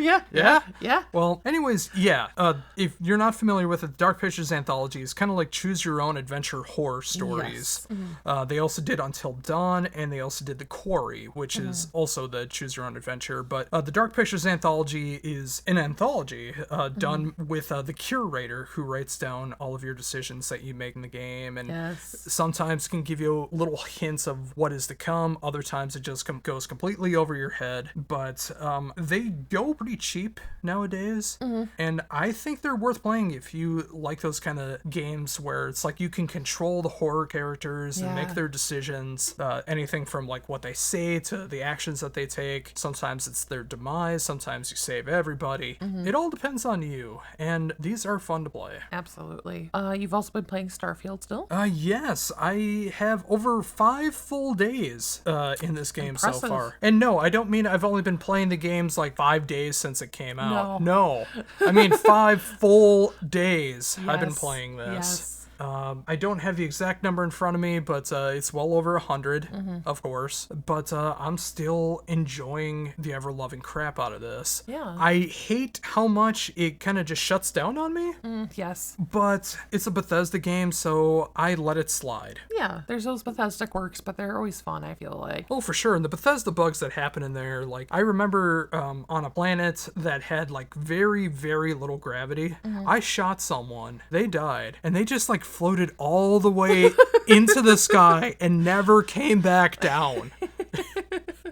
Yeah. Well, anyways, if you're not familiar with it, Dark Pictures Anthology is kind of like choose-your-own adventure horror stories. Yes. They also did Until Dawn, and they also did The Quarry, which is also the choose-your-own adventure. But the Dark Pictures Anthology is an anthology done with the curator who writes down all of your decisions that you make in the game, and sometimes can give you little hints of what is to come. Other times it just goes completely over your head. But they go pretty cheap nowadays, and I think they're worth playing if you like those kind of games where it's like you can control the horror characters and make their decisions. Anything from like what they say to the actions that they take. Sometimes it's their demise. Sometimes you save everybody. It all depends on you, and these are fun to play. Absolutely. You've also been playing Starfield still? Yes, I have over 5 full days in this game so Impressive. far. And no, I don't mean I've only been playing the games like 5 days since it came out. No. I mean 5 full days I've been playing this. Yes. I don't have the exact number in front of me, but it's well over 100, of course. But I'm still enjoying the ever-loving crap out of this. Yeah. I hate how much it kind of just shuts down on me, Yes. but it's a Bethesda game, so I let it slide. Yeah, there's those Bethesda quirks, but they're always fun, I feel like. Oh, for sure. And the Bethesda bugs that happen in there, like, I remember on a planet that had, like, very, very little gravity, I shot someone, they died, and they just, like, floated all the way into the sky and never came back down.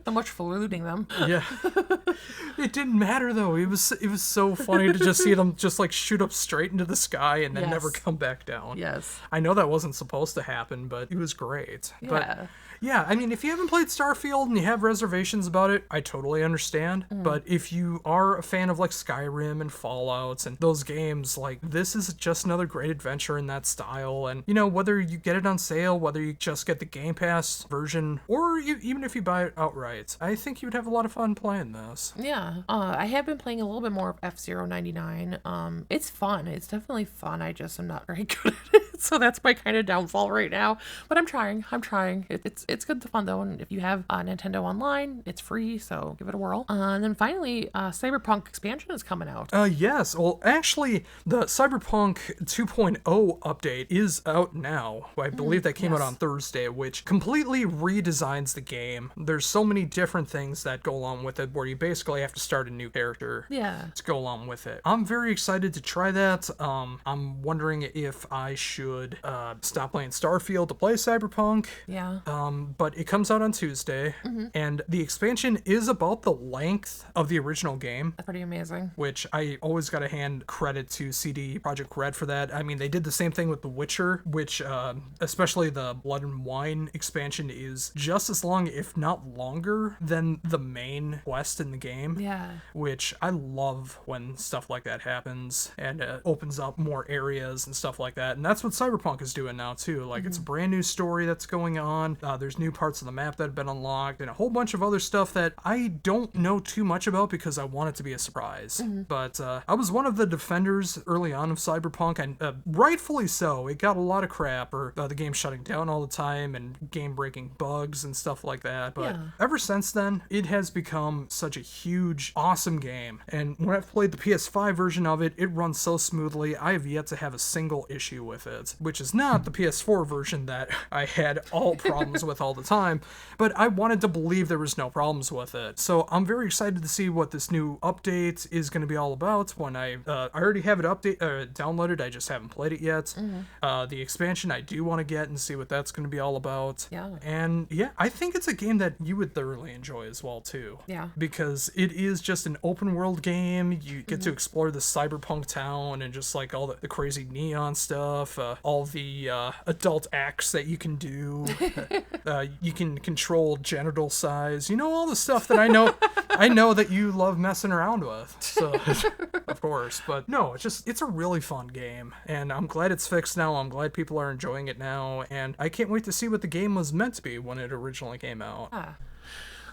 So much for looting them. Yeah. It didn't matter, though. It was so funny to just see them just, like, shoot up straight into the sky and then Yes. never come back down. Yes. I know that wasn't supposed to happen, but it was great. Yeah. But yeah, I mean, if you haven't played Starfield and you have reservations about it, I totally understand. But if you are a fan of like Skyrim and Fallouts and those games, like this is just another great adventure in that style. And you know, whether you get it on sale, whether you just get the Game Pass version, or even if you buy it outright, I think you'd have a lot of fun playing this. Yeah. I have been playing a little bit more of F-Zero 99. It's fun. It's definitely fun. I just am not very good at it. So that's my kind of downfall right now. But I'm trying. It's good fun though. And if you have Nintendo Online, it's free. So give it a whirl. And then finally, Cyberpunk expansion is coming out. Yes. Well, actually, the Cyberpunk 2.0 update is out now. I believe that came out on Thursday, which completely redesigns the game. There's so many different things that go along with it, where you basically have to start a new character Yeah. to go along with it. I'm very excited to try that. I'm wondering if I should stop playing Starfield to play Cyberpunk. Yeah. But it comes out on Tuesday, and the expansion is about the length of the original game, That's pretty amazing. which I always got to hand credit to CD Projekt Red for that. I mean, they did the same thing with The Witcher, which, especially the Blood and Wine expansion, is just as long, if not longer, than the main quest in the game. Yeah. Which I love when stuff like that happens and opens up more areas and stuff like that. And that's what Cyberpunk is doing now, too. Like, it's a brand new story that's going on. There's new parts of the map that have been unlocked and a whole bunch of other stuff that I don't know too much about because I want it to be a surprise. But I was one of the defenders early on of Cyberpunk, and rightfully so. It got a lot of crap, or the game shutting down all the time and game-breaking bugs and stuff like that. But ever since then, it has become such a huge, awesome game. And when I've played the PS5 version of it, it runs so smoothly. I have yet to have a single issue with it, which is not the PS4 version that I had all problems with all the time. But I wanted to believe there was no problems with it. So I'm very excited to see what this new update is going to be all about. When I already have it downloaded, I just haven't played it yet. The expansion I do want to get and see what that's going to be all about. Yeah. And yeah, I think it's a game that you would thoroughly enjoy as well too. Yeah. Because it is just an open world game. You get to explore the cyberpunk town and just like all the crazy neon stuff, all the adult acts that you can do. You can control genital size. You know, all the stuff that I know that you love messing around with. So, of course. But no, it's a really fun game. And I'm glad it's fixed now. I'm glad people are enjoying it now. And I can't wait to see what the game was meant to be when it originally came out.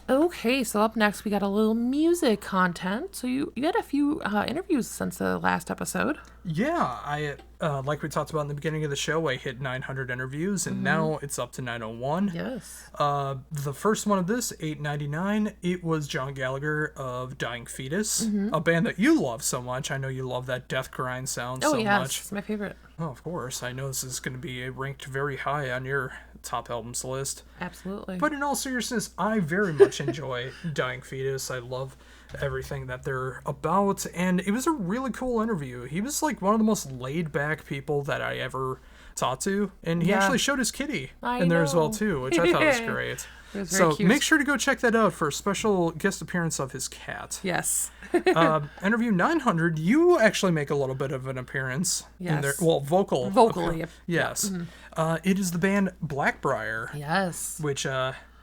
Okay, so up next we got a little music content. So you had a few interviews since the last episode. Yeah, I like we talked about in the beginning of the show, I hit 900 interviews, and now it's up to 901. Yes. The first one of this, 899, it was John Gallagher of Dying Fetus, a band that you love so much. I know you love that death grind sound so yes, much. it's my favorite. Oh, of course. I know this is going to be ranked very high on your top albums list. Absolutely. But in all seriousness, I very much enjoy Dying Fetus. I love everything that they're about, and it was a really cool interview. He was like one of the most laid-back people that I ever talked to, and he actually showed his kitty in there as well too, which I thought was great. It was very cute. Make sure to go check that out for a special guest appearance of his cat. Yes. Interview 900, you actually make a little bit of an appearance in there. Well, vocally. Yes. It is the band Blackbriar. Yes. Which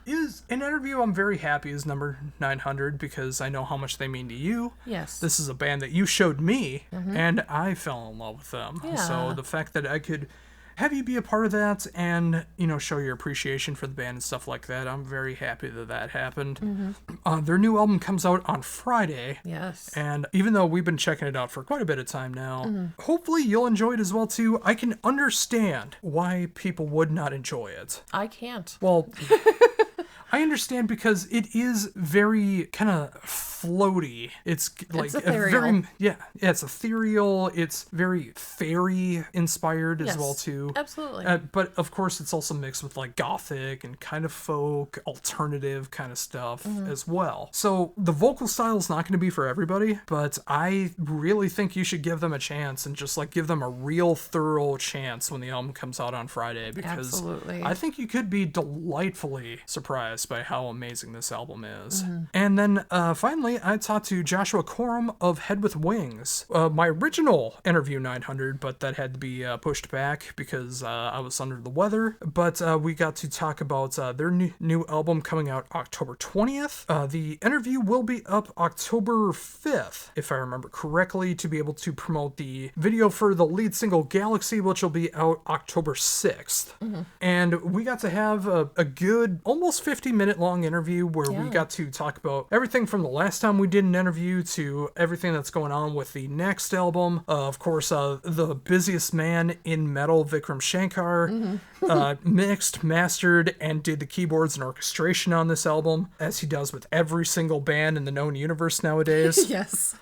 is an interview I'm very happy is number 900 because I know how much they mean to you. Yes. This is a band that you showed me, and I fell in love with them. Yeah. So the fact that I could have you be a part of that and, you know, show your appreciation for the band and stuff like that. I'm very happy that happened. Their new album comes out on Friday. Yes. And even though we've been checking it out for quite a bit of time now, hopefully you'll enjoy it as well too. I can understand why people would not enjoy it. I can't. Well, I understand because it is very kind of floaty. It's like ethereal. it's ethereal. It's very fairy inspired as Yes, well too. absolutely. But of course, it's also mixed with like gothic and kind of folk, alternative kind of stuff as well. So the vocal style is not going to be for everybody, but I really think you should give them a chance and just like give them a real thorough chance when the album comes out on Friday, because Absolutely. I think you could be delightfully surprised by how amazing this album is. And then finally, I talked to Joshua Coram of Head with Wings. My original interview 900, but that had to be pushed back because I was under the weather. But we got to talk about their new album coming out October 20th. The interview will be up October 5th, if I remember correctly, to be able to promote the video for the lead single Galaxy, which will be out October 6th. And we got to have a good almost 50-minute long interview where we got to talk about everything from the last time we did an interview to everything that's going on with the next album. Of course, the busiest man in metal, Vikram Shankar, mixed, mastered, and did the keyboards and orchestration on this album, as he does with every single band in the known universe nowadays. Yes.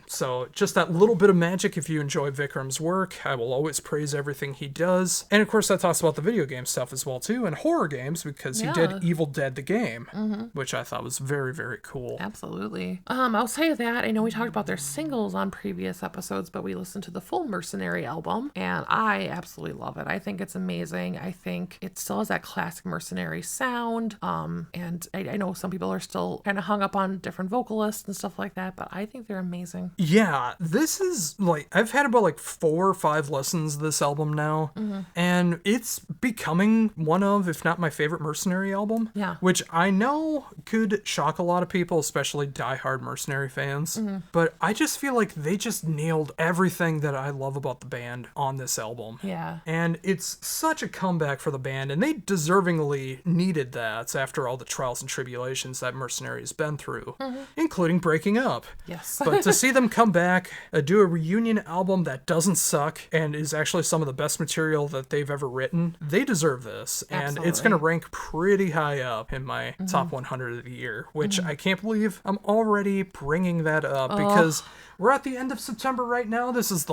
So just that little bit of magic. If you enjoy Vikram's work, I will always praise everything he does. And of course, that talks about the video game stuff as well too, and horror games, because he did Evil Dead the game, which I thought was very, very cool. Absolutely. Outside of that, I know we talked about their singles on previous episodes, but we listened to the full Mercenary album, and I absolutely love it. I think it's amazing. I think it still has that classic Mercenary sound. And I know some people are still kind of hung up on different vocalists and stuff like that, but I think they're amazing. Yeah, this is like, I've had about like 4 or 5 listens to this album now, and it's becoming one of, if not my favorite Mercenary album. Yeah. Which I know could shock a lot of people, especially diehard Mercenary fans. But I just feel like they just nailed everything that I love about the band on this album. Yeah. And it's such a comeback for the band, and they deservingly needed that after all the trials and tribulations that Mercenary has been through, including breaking up. Yes. But to see them come back, do a reunion album that doesn't suck and is actually some of the best material that they've ever written, they deserve this. And it's going to rank pretty high up in my top 100 of the year, which I can't believe I'm already bringing that up because we're at the end of September right now. This is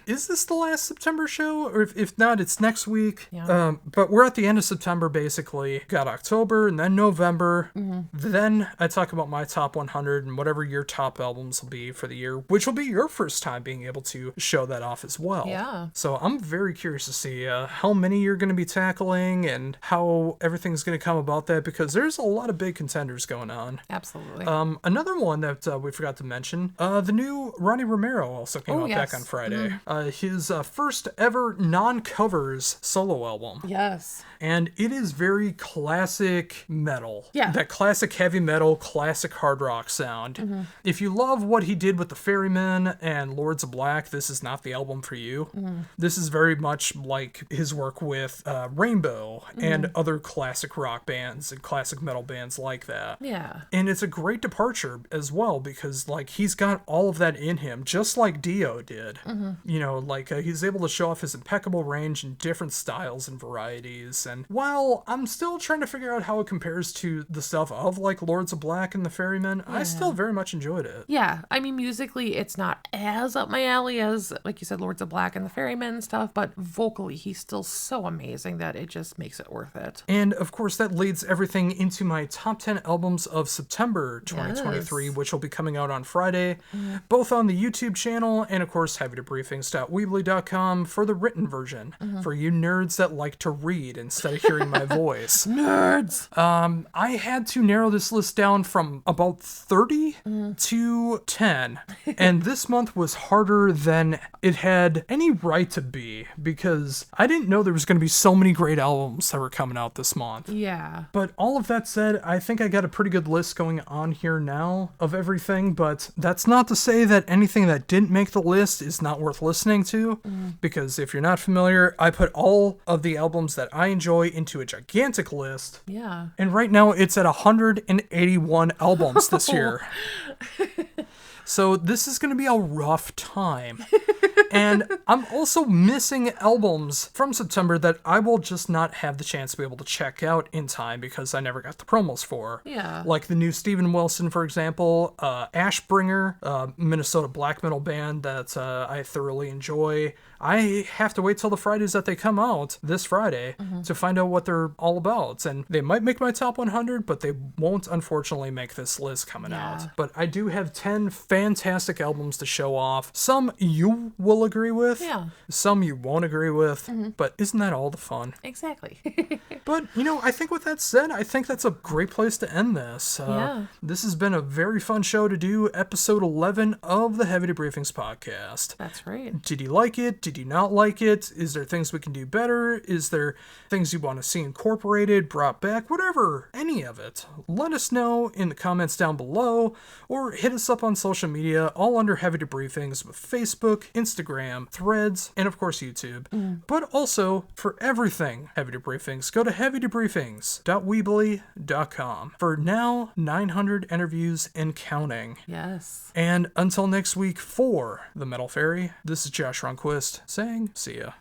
is this the last September show? Or if not, it's next week. Yeah. But we're at the end of September, basically. Got October and then November. Then I talk about my top 100 and whatever your top albums will be for the year, which will be your first time being able to show that off as well. Yeah. So I'm very curious to see how many you're going to be tackling and how everything's going to come about that, because there's a lot of big contenders going on. Absolutely. Another one that we forgot to mention, the new Ronnie Romero also came out back on Friday. His first ever non-covers solo album. Yes. And it is very classic metal. Yeah. That classic heavy metal, classic hard rock sound. If you love what he did with the Ferrymen and Lords of Black, this is not the album for you. This is very much like his work with Rainbow and other classic rock bands and classic metal bands like that. Yeah. And it's a great departure as well, because like he's got all of that in him, just like Dio did. You know, like he's able to show off his impeccable range in different styles and varieties. And while I'm still trying to figure out how it compares to the stuff of like Lords of Black and the Ferrymen, I still very much enjoyed it. Yeah, I mean, musically, it's not as up my alley as, like you said, Lords of Black and the Ferrymen and stuff, but vocally, he's still so amazing that it just makes it worth it. And of course, that leads everything into my top 10 albums of September 2023, Yes. which will be coming out on Friday, both on the YouTube channel and, of course, heavydebriefings.weebly.com for the written version, for you nerds that like to read instead of hearing my voice. Nerds! I had to narrow this list down from about 30 to to 10. And this month was harder than it had any right to be, because I didn't know there was going to be so many great albums that were coming out this month. Yeah. But all of that said, I think I got a pretty good list going on here now of everything, but that's not to say that anything that didn't make the list is not worth listening to, because if you're not familiar, I put all of the albums that I enjoy into a gigantic list, Yeah. and right now it's at 181 albums this year. So this is going to be a rough time. And I'm also missing albums from September that I will just not have the chance to be able to check out in time because I never got the promos for. Yeah. Like the new Steven Wilson, for example, Ashbringer, Minnesota black metal band that I thoroughly enjoy. I have to wait till the Fridays that they come out this Friday to find out what they're all about. And they might make my top 100, but they won't, unfortunately, make this list coming out. But I do have 10 fantastic albums to show off. Some you will agree with. Yeah. Some you won't agree with. But isn't that all the fun? Exactly. But, I think with that said, I think that's a great place to end this. Yeah. This has been a very fun show to do, episode 11 of the Heavy Debriefings podcast. That's right. Did you like it? Did you not like it? Is there things we can do better? Is there things you want to see incorporated, brought back, whatever, any of it? Let us know in the comments down below, or hit us up on social media, all under Heavy Debriefings with Facebook, Instagram, Threads, and of course YouTube. But also, for everything Heavy Debriefings, go to heavydebriefings.weebly.com. For now, 900 interviews and counting. Yes. And until next week for The Metal Fairy, this is Josh Ronquist saying, see ya.